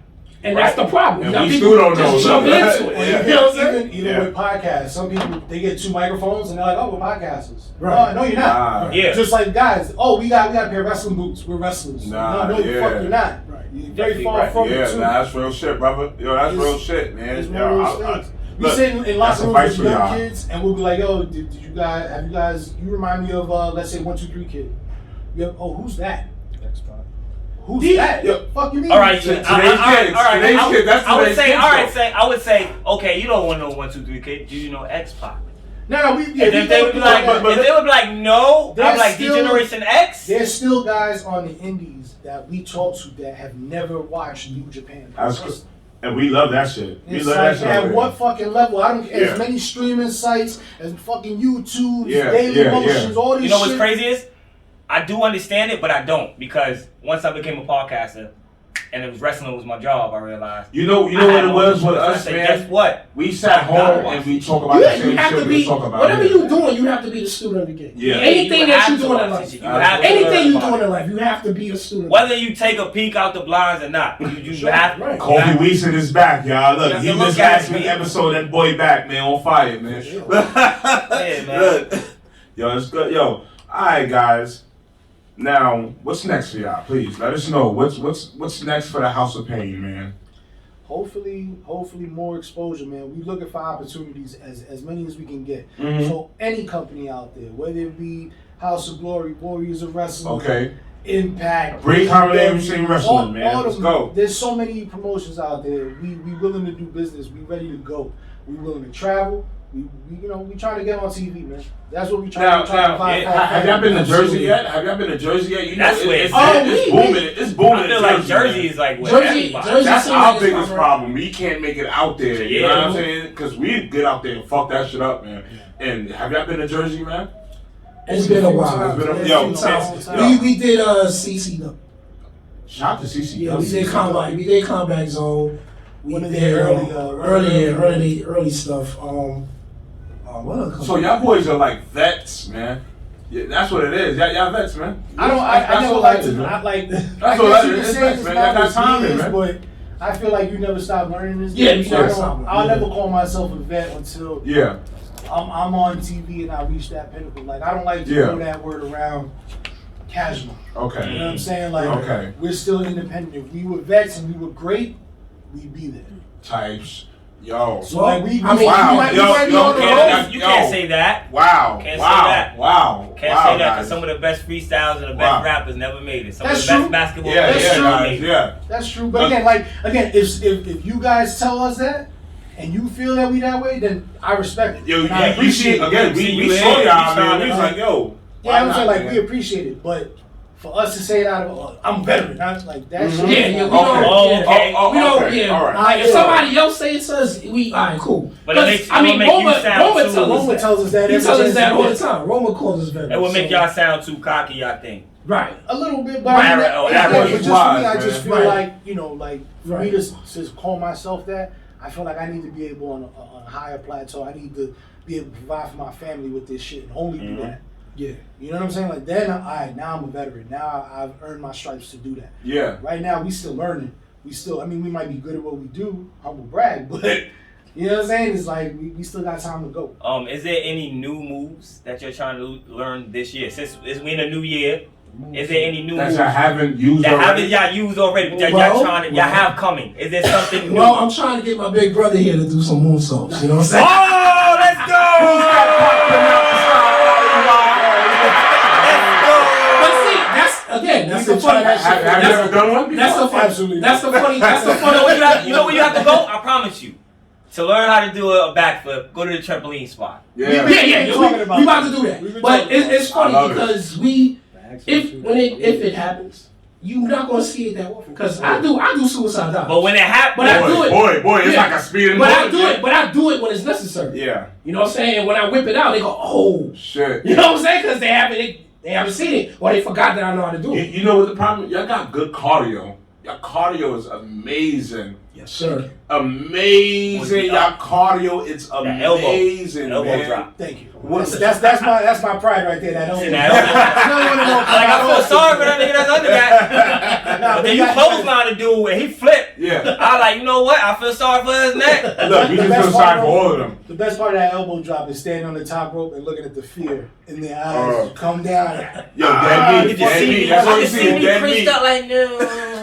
And that's the problem. And You got we people still don't know, just so- jumping into it. Yeah. You know what I'm saying? Even Yeah. with podcasts, some people they get 2 microphones and they're like, "Oh, we're podcasters." Right. No, you're not. Yeah. Just like guys, oh, we got a pair of wrestling boots. We're wrestlers. Nah, no, yeah. fuck, you're not. Right. You're very Definitely far right. from Yeah, it too. nah, that's real shit, brother. Yo, that's It's- real shit, man. It's Yo, one of those things. We look, sit in that's locker a rooms fight with for young y'all. kids, and we'll be like, "Yo, did you guys? You remind me of let's say 1, 2, 3 Kid. You have, oh, who's that? X-Pac. Who's that? Yeah. Fuck you mean? All right, Today's kid. That's I would today's say, kid, all right, though. I would say, okay, you don't want no 1, 2, 3 kid. Do you know X-Pac? No, And if they would be like, if they would be like, no, I'm like, D-Generation X. There's still guys on the indies that we talk to that have never watched New Japan. And we love that shit. We It's love like, that shit. at what fucking level? I don't care. Yeah. As many streaming sites, as fucking YouTube, Yeah, Daily yeah, Motions, all this shit. You know what's crazy is, I do understand it, but I don't, because once I became a podcaster, and it was wrestling was my job, I realized. You know what it was with us, said, man? Guess what? We sat home and we talk about the Yeah, you same have shit to we be, talk about. whatever here. you're doing, you have to be the student of the game. Yeah. Anything You that have you're to doing in watch life. it. You have to Anything learn you're about doing it. in life, you have to be a student. Whether you take a peek out the blinds or not, you have Right. Kofi Weeson is back, y'all. Look, You he have to just look at last me. week episode, that boy back, man, on fire, man. Yeah, man. Look. Yo, it's good. Yo, alright, guys. Now, what's next for y'all? Please let us know. What's next for the House of Pain, man? Hopefully more exposure, man. We looking for opportunities as many as we can get. Mhm. So any company out there, whether it be House of Glory, Warriors of Wrestling, Okay. Impact, Bring Harlem AEW, Sing Wrestling, man. all Let's them- go. There's so many promotions out there. We willing to do business. We ready to go. We willing to travel. We trying to get on TV, man. That's what we trying to Now, find. have y'all been to Jersey yet? Have y'all been to Jersey yet? You know, That's where it's it's booming. It's booming. I feel in like Jersey, Jersey man. is like where Jersey- everybody. Jersey- That's seems our like biggest it's problem. We can't make it out there. You know Yeah. what I'm saying? Because we get out there and fuck that shit up, man. And have y'all been to Jersey, man? It's been a while. It's been a- It's yo, been a yo. while. We did CCW. Shout out to CC. Yeah, we did combat. We did Combat Zone. We One of the did early stuff. What other So y'all boys are like vets, man. Yeah, that's what it is. Y'all vets, man. I That's never what like that is, to. man. I like. That's I what guess that you is. can It's say vets, it's man. not Y'all got as time in, years, man. but I feel like you never stop learning this. Yeah, game, you so never stop. I'll Yeah. never call myself a vet until Yeah. I'm on TV and I reach that pinnacle. Like I don't like to Yeah. throw that word around casual. Okay. You know what I'm saying? Like Okay. we're still independent. If we were vets and we were great, we'd be there. Types. Yo. So like we I mean, Wow. we might Yo, be yo, on the yo, road. You Yo. can't say that. Wow. Can't say wow. that. Wow. Can't wow, say that guys. because some of the best freestyles and the best Wow. rappers never made it. Some That's of the best true. basketball Yeah, players yeah, never guys. made it. Yeah. That's true. But again, if you guys tell us that and you feel that we that way, then I respect it. Yo, And I yeah, appreciate again. We saw y'all, man. We was like, yo. Yeah, why I'm saying not, like man? we appreciate it, but for us to say it out of I'm veteran, I like that shit. Yeah, yeah, we Okay. don't. Oh, okay. We don't. okay. Yeah. All right. Like, if somebody else say it to us, we alright, cool. But it makes- it will make you sound Roma too- Roma tells us that. He every tells us chance that he all the gets. time. Roma calls us veterans. It would make so- y'all sound too cocky, I think. right. A little bit, but Right, I mean, right, oh, yeah, average but just for me, wise, I just feel man. like like for Right. me to call myself that, I feel like I need to be able on a higher plateau. I need to be able to provide for my family with this shit and only do that. Yeah. You know what I'm saying? Like then, now I'm a veteran. Now I've earned my stripes to do that. Yeah. Right now, we still learning. I mean, we might be good at what we do. Humble brag, but you know what I'm saying? It's like we still got time to go. Is there any new moves that you're trying to learn this year? Since we in a new year, is there any new That moves y'all haven't used that already? haven't y'all used already, but that Well, y'all trying to y'all have coming? Is there something new? Well, I'm trying to get my big brother here to do some moonsaults. You know what I'm saying? Oh, let's But see, that's the funny. Have you ever done one? That's the funny. Absolutely. That's the funny. That's the You know where funny. you know where you have to go? I promise you. To learn how to do a backflip, go to the trampoline spot. Yeah. Yeah, been talking about we about to that. do We've that. been But talking about it's I funny love it. because if it happens, you're not gonna see it that often. Because I do suicide dives. But when it happens, But I do it. Boy, it's Yeah. like a speeding But bullet. I do it when it's necessary. Yeah. You know what I'm saying? When I whip it out, they go, oh. Shit. You know what I'm saying? Because they haven't seen it, or they forgot that I know how to do it. You know what the problem? Y'all got good cardio. Your cardio is amazing. Yes, sir. Amazing. Your cardio is amazing. elbow man. drop. Thank you. What- That's my pride right there. That See, elbow. that Like I feel sorry for that nigga that's under that. But then you clothesline the dude where he flipped. Yeah. I like, you know what? I feel sorry for his neck. Look, we just feel sorry for all of them. The best part of that elbow drop is standing on the top rope and looking at the fear in their eyes. Come down. Yo, dead You meat. just Dead see meat. me, That's all I you just see. see me Dead creased meat. up like no.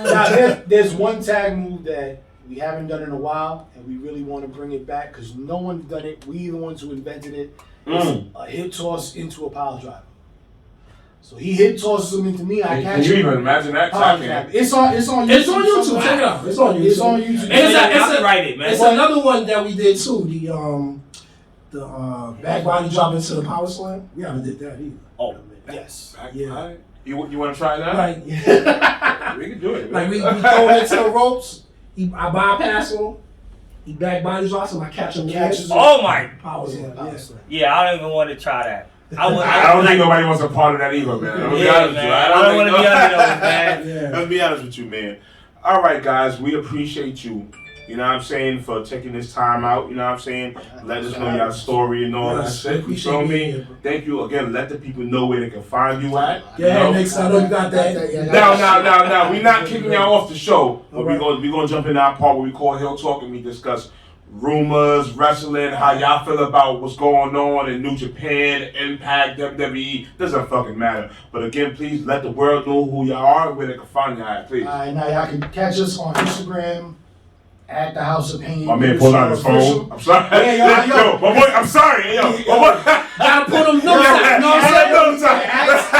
Now, there's one tag move that we haven't done in a while, and we really want to bring it back because no one's done it. We the ones who invented it. It's a hip toss into a pile driver. So he hip tosses them into me. I catch Can you him. even imagine that? It's on YouTube. It's on YouTube. Check it out. It's on YouTube. It's on YouTube. And it's man. It's another one that we did too. The back body drop into the power slam. We haven't did that either. Oh, yes. Yeah. You want to try that? Like, We can do it. like we throw it into the ropes. I bypass him. He back body drops him. I catch him. Oh my. Power slam. Yeah. Yeah, I don't even want to try that. I don't think nobody wants a part of that either, man. I'm gonna be honest with you. I don't want to be under those, man. Yeah. Let's be honest with you, man. All right, guys, we appreciate you. You know what I'm saying, for taking this time out. You know what I'm saying, let us know your story and all that shit. You feel me? Thank you again. Let the people know where they can find you at. Yeah, next I know you got that. Now. We're not kicking y'all off the show, but we're gonna jump in our part where we call Hill Talk and we discuss rumors, wrestling, how y'all feel about what's going on in New Japan, Impact, WWE. Doesn't fucking matter. But again, please let the world know who y'all are and where they can find y'all at, please. All right, now y'all can catch us on Instagram at the House of Payne. My man pulled out his phone. I'm sorry. Yeah, yo. My boy, I'm sorry. Yo, my boy. Gotta put them notes out. No,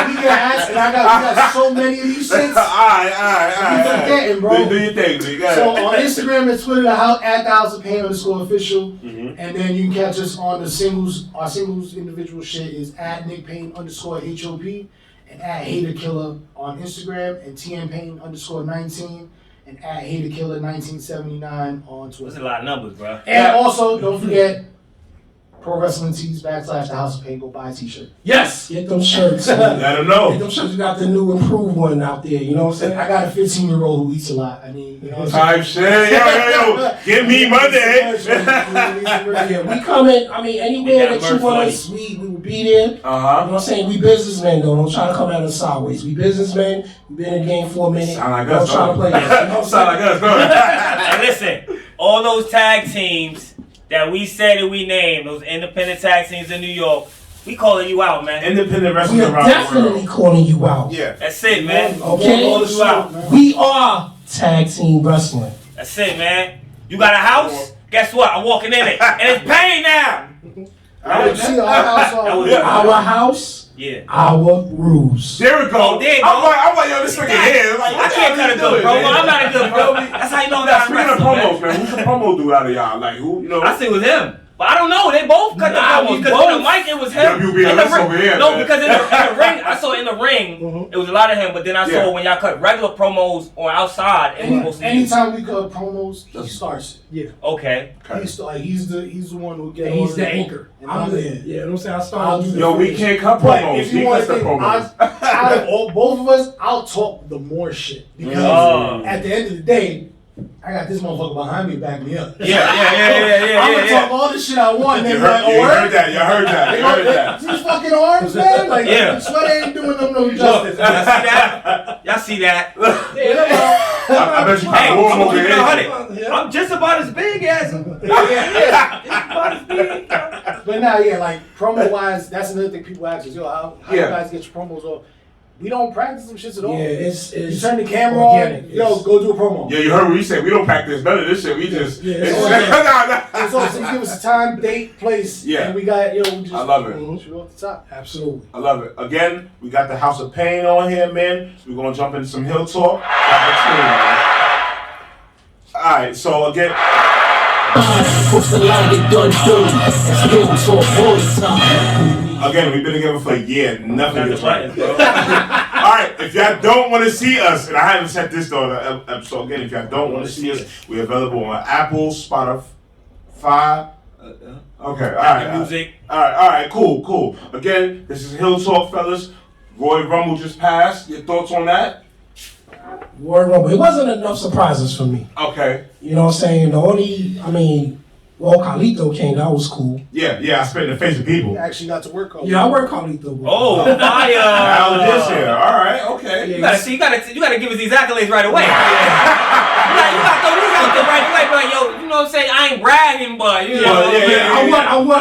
We can ask, and we got so many of these shits. All right. Forgetting, bro. Do your thing, dude. So on Instagram and Twitter, at the House of Payne _official, and then you can catch us on the singles. Our singles individual shit is at Nick Payne _HOP and at Hater Killer on Instagram and TN Payne _19 and at Hater Killer 1979 on Twitter. That's a lot of numbers, bro. And also, don't forget Pro Wrestling Tees / the House of Payne. Go buy a t-shirt. Yes, get them shirts. Let them know. Get them shirts. You got the new improved one out there. You know what I'm saying? I got a 15-year-old who eats a lot. I mean, you know what I'm saying? Type shit. Yo. Give me Monday. Yeah, we coming. I mean, anywhere that you want us, we will be there. You know what I'm saying? We businessmen, though. Don't try to come at us sideways. We businessmen. We've been in the game for a minute. Sound like Don't us, try to play us. You know what I'm Sound like us, go. And listen, all those tag teams that we said that we named, those independent tag teams in New York, we calling you out, man. Independent wrestling We are around the world. definitely calling you out. Yeah. That's it, man. Okay? Calling you out. We are tag team wrestling. That's it, man. You got a house? Guess what? I'm walking in it. And it's Payne now. See our house Our house. Yeah. Our rules. There we go. Oh, there you go. I'm like, yo, this nigga here. Like, I can't cut a good promo. I'm not a good promo. That's how you know that I'm Speaking of wrestling, promos, man, who's the promo dude out of y'all? Like, who, you know? I see it was him. But I don't know. They both cut the promos. Because in the mic, it was him. WBLS over here. No, man. because in the ring, I saw in the ring, it was a lot of him. But then I saw when y'all cut regular promos or outside, it was mostly Anytime we cut promos, he starts it. Yeah. Okay. He's the one who gets. He's the anchor. And I'm there. there. Yeah, don't say I started. Yo, we can't cut But promos. if you He want cuts to the think, promos. out of both of us, I'll talk the more shit because at the end of the day, I got this motherfucker behind me to back me up. Yeah. I'm gonna talk all the shit I want. And You then be like, heard that. You heard that. These fucking arms, man. Like, Yeah. sweat ain't doing them no justice. Y'all see that? I bet you Hey, can I'm warm gonna over keep it here. 100. I'm just about as big as him. But now, like promo wise, that's another thing people ask us. Yo, how you guys get your promos off? We don't practice some shits at all. Yeah, it's you turn the camera organic. on. Yo, go do a promo. Yeah, you heard what we said. We don't practice none of this shit. We just. And so you give us a time, date, place, and we got we just. I love it. Shoot off the top. Absolutely. I love it. Again, we got the House of Payne on here, man. We're gonna jump into some Hill Talk. Alright, so again. Again, we've been together for a year. Nothing is right. Alright, if y'all don't want to see us, and I haven't said this though, the episode again, if y'all don't want to see us, we're available on Apple, Spotify. Okay, alright. Music. Alright, cool. Again, this is Hill Talk, fellas. Roy Rumble just passed. Your thoughts on that? Roy Rumble. It wasn't enough surprises for me. Okay. You know what I'm saying? Carlito came. That was cool. Yeah, I spit in the face of people. I actually got to work on. Yeah, I work Carlito. Bro. Oh, fire! Now this here. All right, okay. Yeah, you gotta give us these accolades right away. You gotta throw these out there right away. Be like, yo, you know what I'm saying? I ain't bragging, but you know.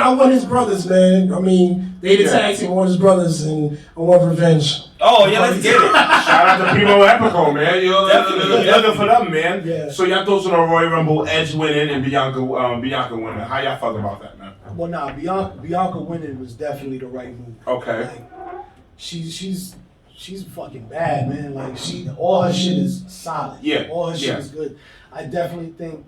I want his brothers, man. I mean, they the tag team. I want his brothers, and I want revenge. Oh yeah, let's get it. Shout out to Primo Epico, man. You're looking for them, man. Yeah. So y'all thoughts on the Royal Rumble, Edge winning and Bianca winning? How y'all felt about that, man? Well, Bianca winning was definitely the right move. Okay. Like, she's she's fucking bad, man. Like all her shit is solid. Yeah. All her shit Yeah. is good. I definitely think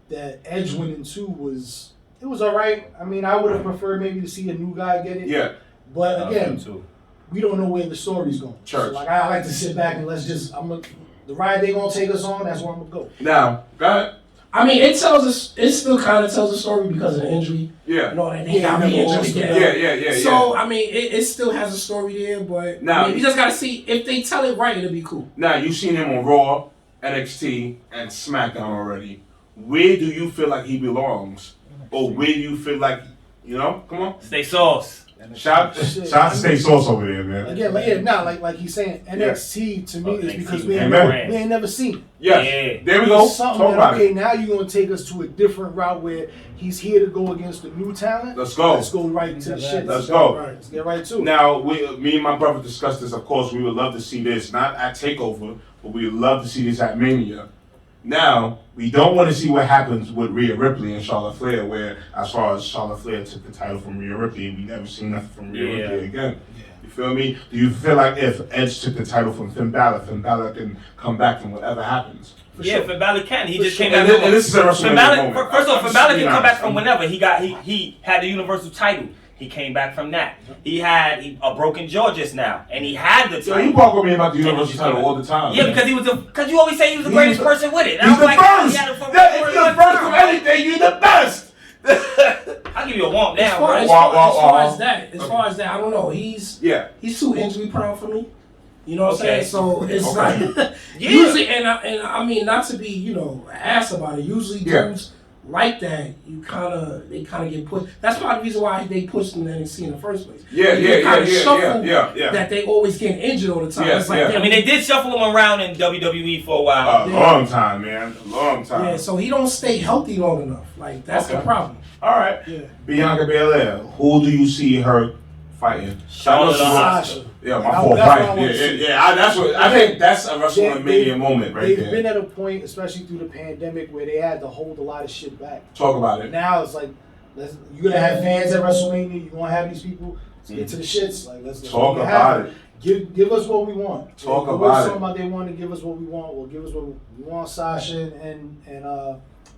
that Edge winning too was alright. I mean, I would have preferred maybe to see a new guy get it. Yeah. But again, too. we don't know where the story's going. Church. So, like I like to sit back and the ride they gonna take us on, that's where I'm gonna go. Now, go ahead. I mean, it still kind of tells a story because of the injury. Yeah. You know, that he got re-injured again. Yeah. So, I mean, it still has a story there, but Now, I mean, we just got to see if they tell it right, it'll be cool. Now, you've seen him on Raw, NXT, and SmackDown already. Where do you feel like he belongs? Or where do you feel like, come on? Stay sauce. Shout to Stay Sauce over there, man. Again, like he's saying, NXT to me is because we Amen. ain't never seen it. Yes. There we go. It's something Talk about it. now you're gonna take us to a different route where he's here to go against the new talent. Let's go. Let's go right into the shit. Let's go. Right. Let's get right to it. Now, me and my brother discussed this. Of course, we would love to see this, not at TakeOver, but we would love to see this at Mania. Now, we don't want to see what happens with Rhea Ripley and Charlotte Flair, where as far as Charlotte Flair took the title from Rhea Ripley, we never seen nothing from Rhea Ripley again. You feel me? Do you feel like if Edge took the title from Finn Balor can come back from whatever happens? Finn Balor can. He just came and back. And this is a WrestleMania moment. First off, Finn Balor can come back from whenever. He had the Universal title. He came back from that. He had a broken jaw just now, and he had the title. Yo, you talk with me about the Universal title all the time. Yeah, man. because you always say he was the greatest person with it. He's the first. If you're the first of anything, you're the best. I'll give you a womp down, bro. As far as that, I don't know. He's too injury prone for me. You know what I'm saying? So it's like usually, and I mean, not to be an ass about it. Usually, dudes like that, they kind of get pushed. That's part of the reason why they pushed them in NXT in the first place. Yeah. That they always get injured all the time. Yeah, it's like, I mean, they did shuffle him around in WWE for a while. Long time, man. A long time. Yeah, so he don't stay healthy long enough. Like, that's the problem. All right. Yeah. Bianca Belair, who do you see her fighting? Sasha. Yeah, my fault. Right. I think that's a WrestleMania moment right there. They've been at a point, especially through the pandemic, where they had to hold a lot of shit back. Talk about it. Now it's like, you're gonna have fans at WrestleMania. You're gonna have these people. Let's get to the shits. Like, let's talk about it. Give us what we want. Talk about it. Talking about they want to give us what we want. Well, give us what we want. Sasha and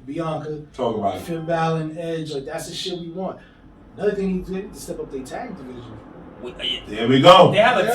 Bianca. Talk about it. Finn Balor and Edge. Like, that's the shit we want. Another thing he did to step up their tag division. There we go. They have a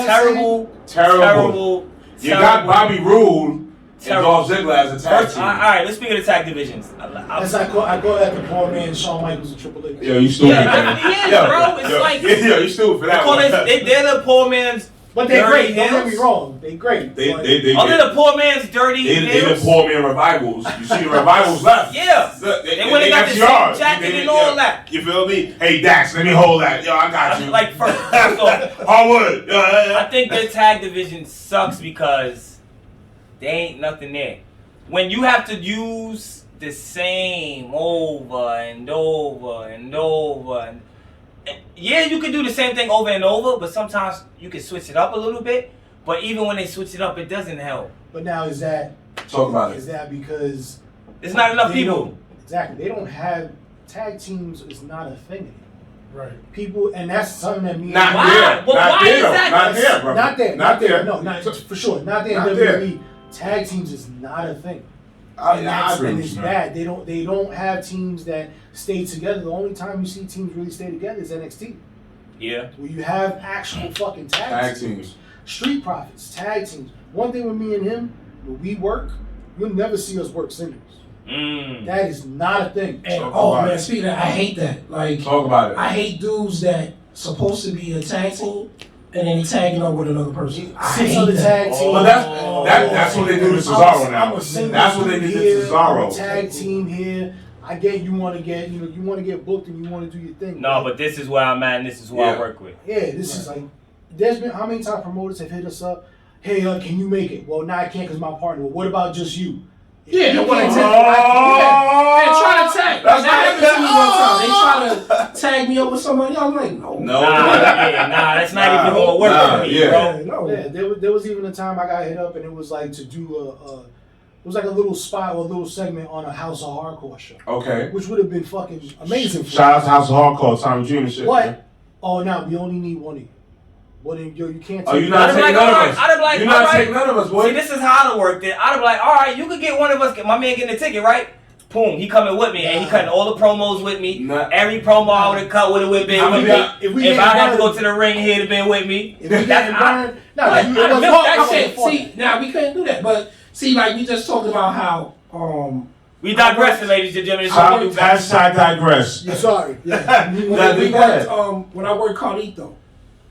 terrible. You got Bobby Roode and Dolph Ziggler as a tag team. All right, let's speak of the tag divisions. I call that the poor man Shawn Michaels and Triple H. Yo, you stupid. Yeah, he is, bro. It's like you stupid for that one. They're the poor man's. But they're great. Don't Heelz. get me wrong. They're great. They the poor man's dirty. They the poor man revivals. You see the revivals left. Yeah. They went and got the same jacket and all that. You feel me? Hey Dax, let me hold that. Yo, I got you. Like first off, Hardwood. I think their tag division sucks because they ain't nothing there. When you have to use the same over and over and over yeah, you can do the same thing over and over, but sometimes you can switch it up a little bit. But even when they switch it up, it doesn't help. But now is that talk about it? Is that because it's not enough people? Exactly. They don't have tag teams. Is not a thing anymore. Right. People, and that's something that means not there. Well, not why there. is that? Not there, bro. Not there. No, not for sure. Not there. Not WWE. Tag teams is not a thing. And it's bad. They don't have teams that stay together. The only time you see teams really stay together is NXT. Yeah. Where you have actual fucking tag teams. Street Profits, tag teams. One thing with me and him, when we work, you'll never see us work singles. That is not a thing. And speaking of that, I hate that. Like, talk about it. I hate dudes that supposed to be a tag team and then they tagging up with another person. Six other tag teams. But that's what they do to Cesaro now. That's what they did to Cesaro. Tag team here. I get you want to get booked and you want to do your thing. No, but this is where I'm at and this is who I work with. Yeah, this is like, there's been how many times promoters have hit us up? Hey, can you make it? Well, no, I can't because my partner. Well, what about just you? Yeah, they want to try to tag. That's that happened to me one time. They try to tag me up with somebody. I'm like, no. That's not even gonna work for me, bro. Yeah, there was even a time I got hit up and it was like to do it was like a little spot or a little segment on a House of Hardcore show. Okay. Which would have been fucking amazing. Shout out to House of Hardcore, Tommy Dream and shit. But, now we only need one of you. Well, then, yo, you can't. Oh, you're I'd not be taking like, none of alright, us. I'd be like, You're not alright. taking none of us, boy. See, this is how I'd have worked it. I'd be like, all right, you could get one of us. My man getting the ticket, right? Boom, he coming with me, and he cutting all the promos with me. Nah. Every promo I would have cut would have been with me. If I had to go to the ring, he'd have been with me. If we getting burned, no, I'd it have was milked that hard. shit. See, now we couldn't do that, but see, like we just talked about how We digressing, ladies and gentlemen. Hashtag digress. You're sorry. That when, be bad. when I worked Carlito,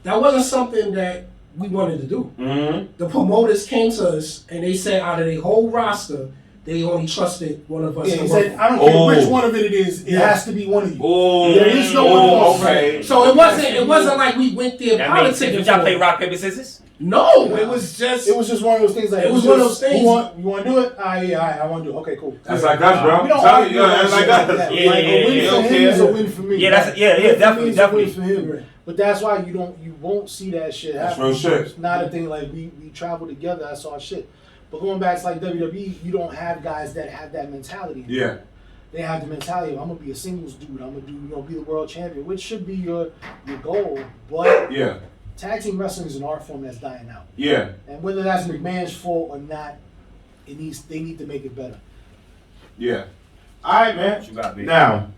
that wasn't something that we wanted to do. Mm-hmm. The promoters came to us and they said out of their whole roster, they only trusted one of us. Yeah, to he work said, with. I don't care which one of it is. It has to be one of you. Oh, There is no one else. Okay. So it wasn't like we went there That means, politicking. did y'all play rock, paper, scissors? No, it was just one of those things. Like It was one of those things. You want to do it? I want to do it. Okay, cool. That's like us, bro. We don't Tell argue you, that's about like shit like us. that. Yeah, Like, yeah, a win yeah, for him is a win for me. Yeah, that's definitely. Win for him. But that's why you won't see that shit That's happen. real shit. It's not a thing like we travel together. I saw shit. But going back to like WWE, you don't have guys that have that mentality. Yeah. They have the mentality of I'm gonna be a singles dude. I'm gonna be the world champion, which should be your goal. But Yeah. tag team wrestling is an art form that's dying out. Yeah. And whether that's McMahon's fault or not, they need to make it better. Yeah. All right, man. What you got, baby? Now,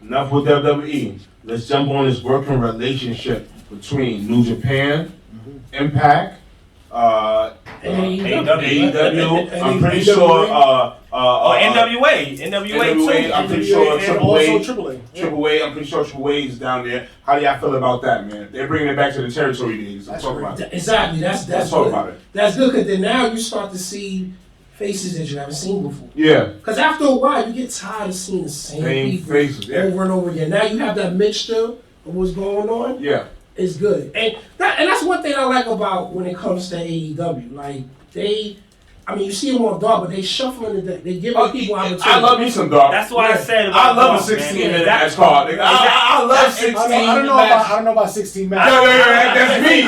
enough with WWE. Let's jump on this working relationship between New Japan, Impact, AEW. I'm pretty sure. NWA too. I'm pretty sure and also Triple A. Triple A. I'm pretty sure Triple A is down there. How do y'all feel about that, man? They're bringing it back to the territory days. Let's talk about it. exactly. That's Let's talk good. about it. That's good because then now you start to see faces that you haven't seen before. Yeah. Because after a while, you get tired of seeing the same people faces. Yeah. over and over again. Now you have that mixture of what's going on. Yeah. It's good, and that's one thing I like about when it comes to AEW. Like you see them on dark, but they shuffling it. They giving people opportunity. I love me some dark. That's what I said I about love a Dark, 16-minute man. match card. Nigga. I love 16 I don't know about 16 matches. That's me.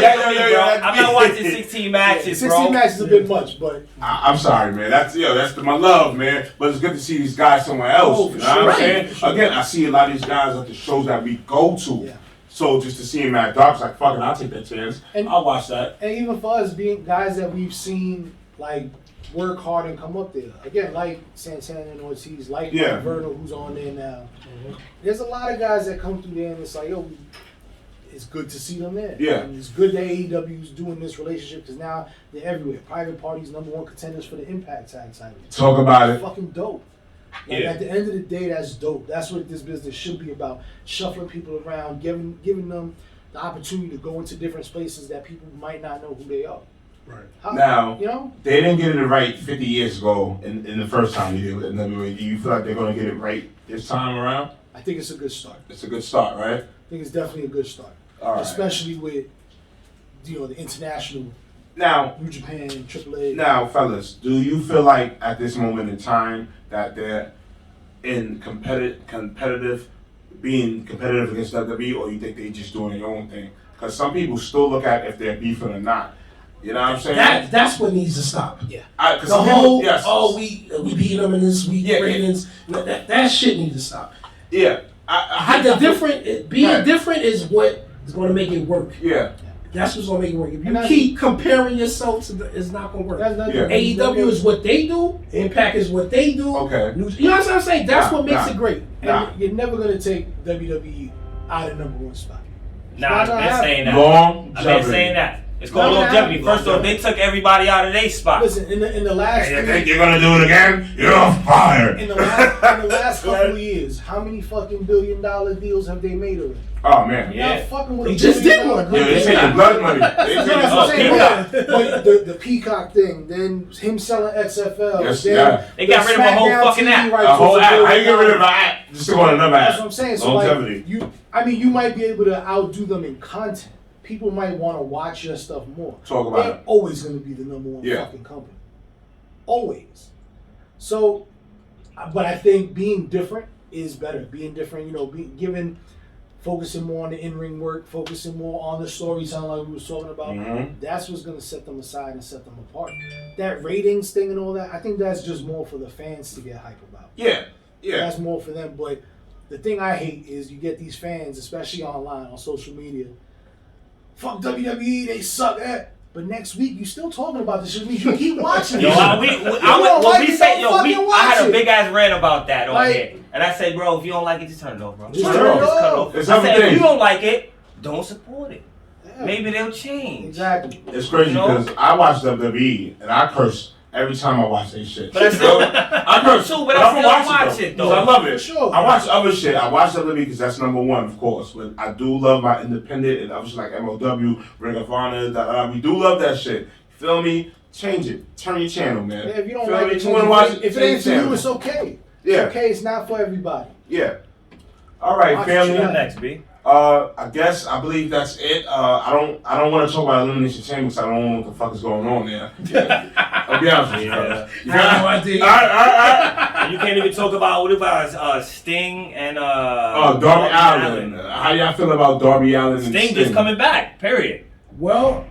I'm not watching 16 matches, 16 bro. matches is a bit much, but I'm sorry, man. That's my love, man. But it's good to see these guys somewhere else. You know what I'm saying? Again, I see a lot of these guys at the shows that we go to. Yeah. So just to see him at Dark's like, fuck it, I'll take that chance. And- I'll watch that. and even for us being guys that we've seen like work hard and come up there again, like Santana and Ortiz, like Yeah. Verno, who's on there now. There's a lot of guys that come through there, and it's like, yo, it's good to see them there. Yeah. And it's good that AEW's doing this relationship because now they're everywhere. Private Party's #1 contenders for the Impact Tag title. Talk about it. Fucking dope. Like, Yeah. at the end of the day, that's dope. That's what this business should be about. Shuffling people around, giving them the opportunity to go into different spaces that people might not know who they are. Right. Now, you know, they didn't get it right 50 years ago in the first time you did it. Do you feel like they're going to get it right this time around? I think it's a good start. It's a good start, right? I think it's definitely a good start. All right. Especially with, the international, Now, New Japan, AAA. Now, fellas, do you feel like at this moment in time that they're in being competitive against WWE, or you think they just doing their own thing? Because some people still look at if they're beefing or not. You know what I'm saying? That's what needs to stop. Yeah. The whole we beating them in this week ratings. That shit needs to stop. Yeah. Being different is what is going to make it work. Yeah. That's what's going to make it work. If you keep comparing yourself to it's not going to work. Yeah. AEW is what they do. Impact is what they do. Okay. You know what I'm saying? That's what makes it great. And you're never going to take WWE out of #1 spot. Nah, I've been saying that. Long I've been saying that. It's called Not gonna longevity. First off, they took everybody out of their spot. Listen, in the last You think you're gonna do it again? You're on fire. in the last couple of years, how many fucking $1 billion deals have they made already? Oh man. You're not fucking with They a just $1 did billion one. Yeah, they taking blood money. They No, taking that's what I'm saying. Peacock. But the Peacock thing, then him selling XFL. Yes, then yeah. They got rid of a whole SmackDown fucking TV app. rights A whole was app. $1 How you get billion. rid of an app just to go on another app? That's what I'm saying. So Longevity. you might be able to outdo them in content. People might want to watch your stuff more. Talk about They're it. always going to be the #1 fucking company. Always. So, but I think being different is better. Being different, focusing more on the in-ring work, focusing more on the storytelling like we were talking about. Mhm. That's what's going to set them aside and set them apart. That ratings thing and all that, I think that's just more for the fans to get hype about. Yeah. Yeah. That's more for them. But the thing I hate is you get these fans, especially online, on social media, fuck WWE, they suck. But next week, you still talking about this shit. You keep watching Yo, it. I had a big ass rant about that on here. And I said, bro, if you don't like it, just turn it off, bro. Just turn it off. I said, if you don't like it, don't support it. Yeah. Maybe they'll change. Exactly. It's crazy because I watch WWE and I curse every time I watch that shit. But I curse too, but I still watch it though. I love it. For sure. I watch other shit. I watch WWE because that's number one, of course. But I do love my independent and other shit like MLW, Ring of Honor. We do love that shit. Feel me? Change it. Turn your channel, man. Yeah, if you don't Feel like me? it, You wanna watch it? if it ain't for you, it's okay. Yeah. It's okay. It's not for everybody. Yeah. All right, Watch family. it. Next, B. I believe that's it. I don't want to talk about Elimination Chamber because I don't know what the fuck is going on there. I'll be honest with you. I have no idea. All right. You can't even talk about what about Sting and Darby Allin. How y'all feel about Darby Allin and Sting just coming back. Period. Well,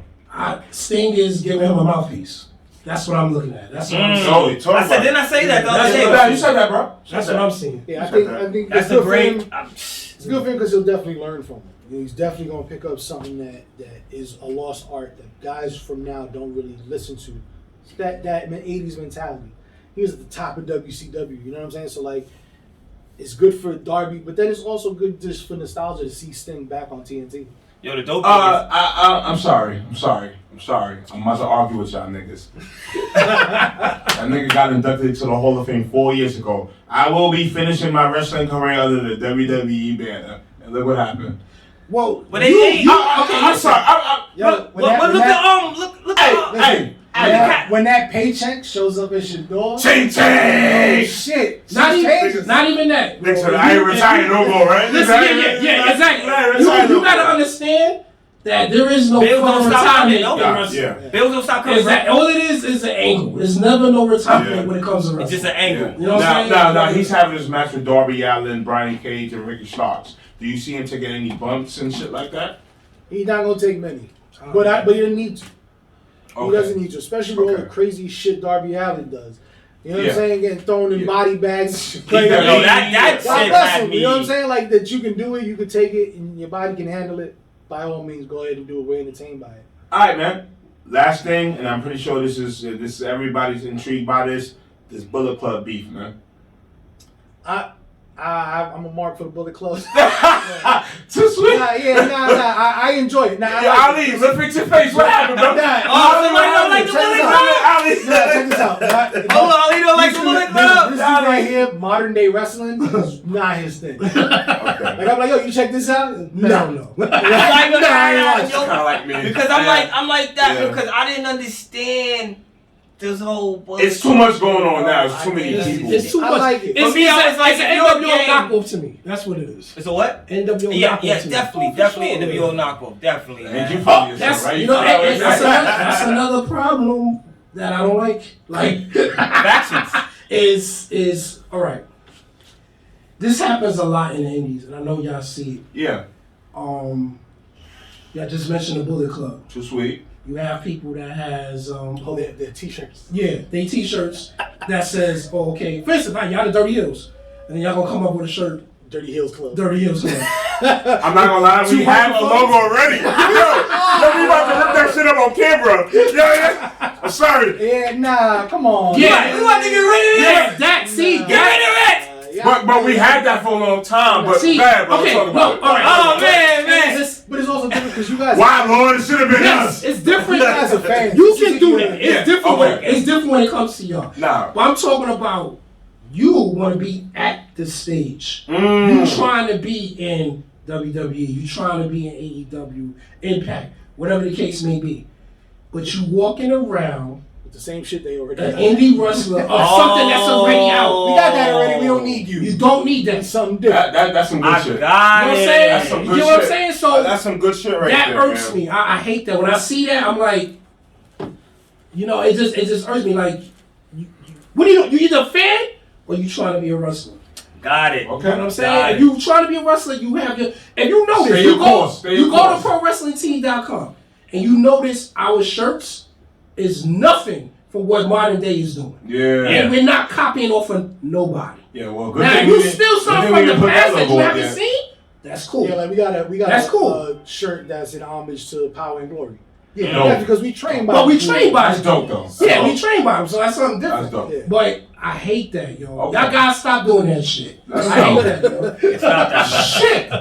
Sting is giving him a mouthpiece. That's what I'm looking at. That's what I'm Oh, seeing. I said, didn't I say that the other day? You said that, bro. That's what I'm seeing. Yeah, I think That's it's a good great. for him. It's good for him because he'll definitely learn from it. You know, he's definitely going to pick up something that is a lost art that guys from now don't really listen to. It's that 80s mentality. He was at the top of WCW. You know what I'm saying? So like, it's good for Darby, but then it's also good just for nostalgia to see Sting back on TNT. Yo, the dope. I'm sorry. I'm about to argue with y'all niggas. That nigga got inducted to the Hall of Fame 4 years ago. I will be finishing my wrestling career under the WWE banner. And look what happened. Well, But they ain't. I'm sorry. Look at when that paycheck shows up at your door, Ching ching! oh shit! Not even that. Nigga, I ain't retiring no more, right? Listen, yeah, exactly. You gotta understand that there is no Bills fun don't stop retirement. coming, Yeah. Bills don't stop coming. All it is an angle. There's never no retirement when it comes to wrestling. It's just an angle. You know what I'm saying? Now, he's having his match with Darby Allin, Brian Cage, and Ricky Starks. Do you see him taking any bumps and shit like that? He's not gonna take many, but he doesn't need to. Okay. He doesn't need to, especially with all the crazy shit Darby Allin does. You know what Yeah. I'm saying? Getting thrown in body bags. Yo, that God shit bless had him. me. You know what I'm saying? Like that you can do it, you can take it, and your body can handle it. By all means, go ahead and do it. We're entertained by it. All right, man. Last thing, and I'm pretty sure this is everybody's intrigued by this Bullet Club beef, man. I'm a mark for the Bullet Club. Too sweet. I enjoy it. Ali, let's fix your face. What happened, bro? Somebody don't like the Bullet Club? Check this out. Hold on, Ali don't like the Bullet Club? This dude right here, modern day wrestling, is not his thing. Like I'm like, yo, you check this out? No. Kind of like me. Because I'm like that Yeah. because I didn't understand this whole Bullet It's too much going on now. It's too many people. It's too I much. like it. It's, For me, I was like, it's an if you're NWO gay- knockoff to me. That's what it is. It's a what? NWO knockoff to me. Yes, definitely NWO knockoff, definitely. And you Man. feel yourself, That's right? you know that's another problem that I don't like. Like Factions. is all right. This happens a lot in the indies, and I know y'all see it. Yeah. Y'all just mentioned the Bullet Club. Too sweet. You have people that has Their t-shirts. yeah, they t-shirts that says, oh, okay, for instance, like y'all the DirtyHeelz, and then y'all gonna come up with a shirt, DirtyHeelz Club. DirtyHeelz Club. I'm not gonna lie, we have a logo already. Yo, we about to rip that shit up on camera. Yeah. I'm sorry. Yeah, nah, come on. Yeah, We want to get rid of yeah, that see, Get rid of it! But we had that for a long time. But see, bad, bro. okay, Talk no, about it. all right. Oh, man. But it's also different because you guys. Why, Lord? It should have been Yes, us. it's different. You guys are fans. You can do that. It's Yeah, different. okay. It's different when it comes to y'all. Nah. But I'm talking about you want to be at the stage. Mm. You trying to be in WWE. You trying to be in AEW, Impact, whatever the case may be. But you walking around The same shit they already an got. indie wrestler of something that's already out. We got that already. We don't need you. You don't need that. It's something different. That's some good I shit. got You know what I'm it. saying? That's some You good know what I'm shit. saying? So That's some good shit right that there. irks man. me. I hate that. When I see that, I'm like, you know, it just irks me. Like, what are you? You either a fan or you trying to be a wrestler? Got it. Okay. You know what I'm saying? Got If it. you trying to be a wrestler, you have your. If you notice, Stay you your go, course. Stay your you go course. to ProWrestlingTees.com and you notice our shirts is nothing for what modern day is doing. Yeah. And we're not copying off of nobody. Yeah, well, good Now, thing you we didn't- still good something thing from we the didn't put past that you logo up haven't there. seen, That's cool. Yeah, like we got That's a cool. shirt that's in homage to Power and Glory. Yeah, Dope. yeah, because we train by. But we train by That's dope though. Yeah, That's we train by him, so that's something different. That's dope. Yeah. But I hate that, yo. Okay. Y'all gotta stop doing that shit. That's I hate dope. that, yo. It's not that bad. Shit.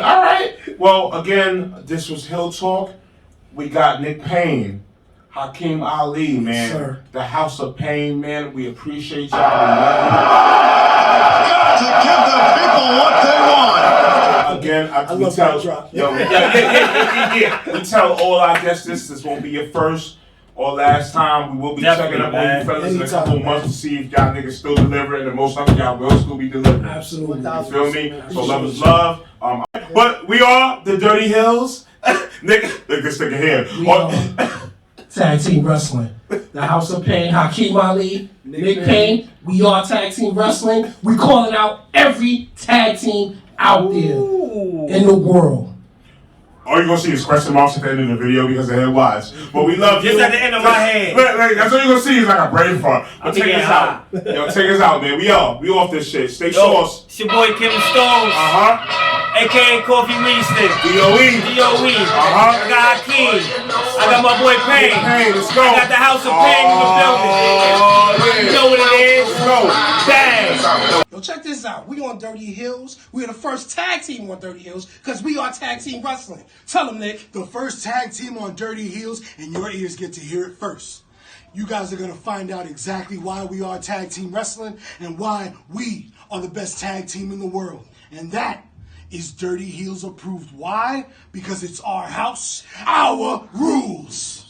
All right. Well, again, this was Hill Talk. We got Nick Payne, Hakeem Ali, man. Sir. The House of Payne, man. We appreciate y'all. We love To give the people what they want. you. Again, I love that drop. yeah. We tell all our guests this won't be your first or last time. We will be Definitely, checking up on man. you fellas in a Anytime, couple man. months to see if y'all niggas still delivering, and most likely y'all will still be delivering. Absolutely. You feel me? So love is love. But we are the Dirty Heelz. Nigga, look this nigga here. We are Tag Team Wrestling. The House of Payne, Hakeem Ali, Nick Payne. We are Tag Team Wrestling. We calling out every tag team out there in the world. All you're gonna see is question marks at the end of the video because of head wise. But we love you. Just at the end of my head. Look, that's all you're gonna see is like a brain fart. But I'm take getting us out. Yo, take us out, man. We off this shit. Stay Yo, sauce. it's your boy Kevin Stones, aka Koffi Winston. DOE. DOE. I got Hakeem. I got my boy Payne. Hey, let's go. I got the House of Payne in the building. You know what it is? Let's go. Bang. Yo, check this out. We on DirtyHeelz. We're the first tag team on DirtyHeelz because we are Tag Team Wrestling. Tell them, Nick. The first tag team on DirtyHeelz, and your ears get to hear it first. You guys are gonna find out exactly why we are Tag Team Wrestling and why we are the best tag team in the world. And that is DirtyHeelz approved. Why? Because it's our house, our rules.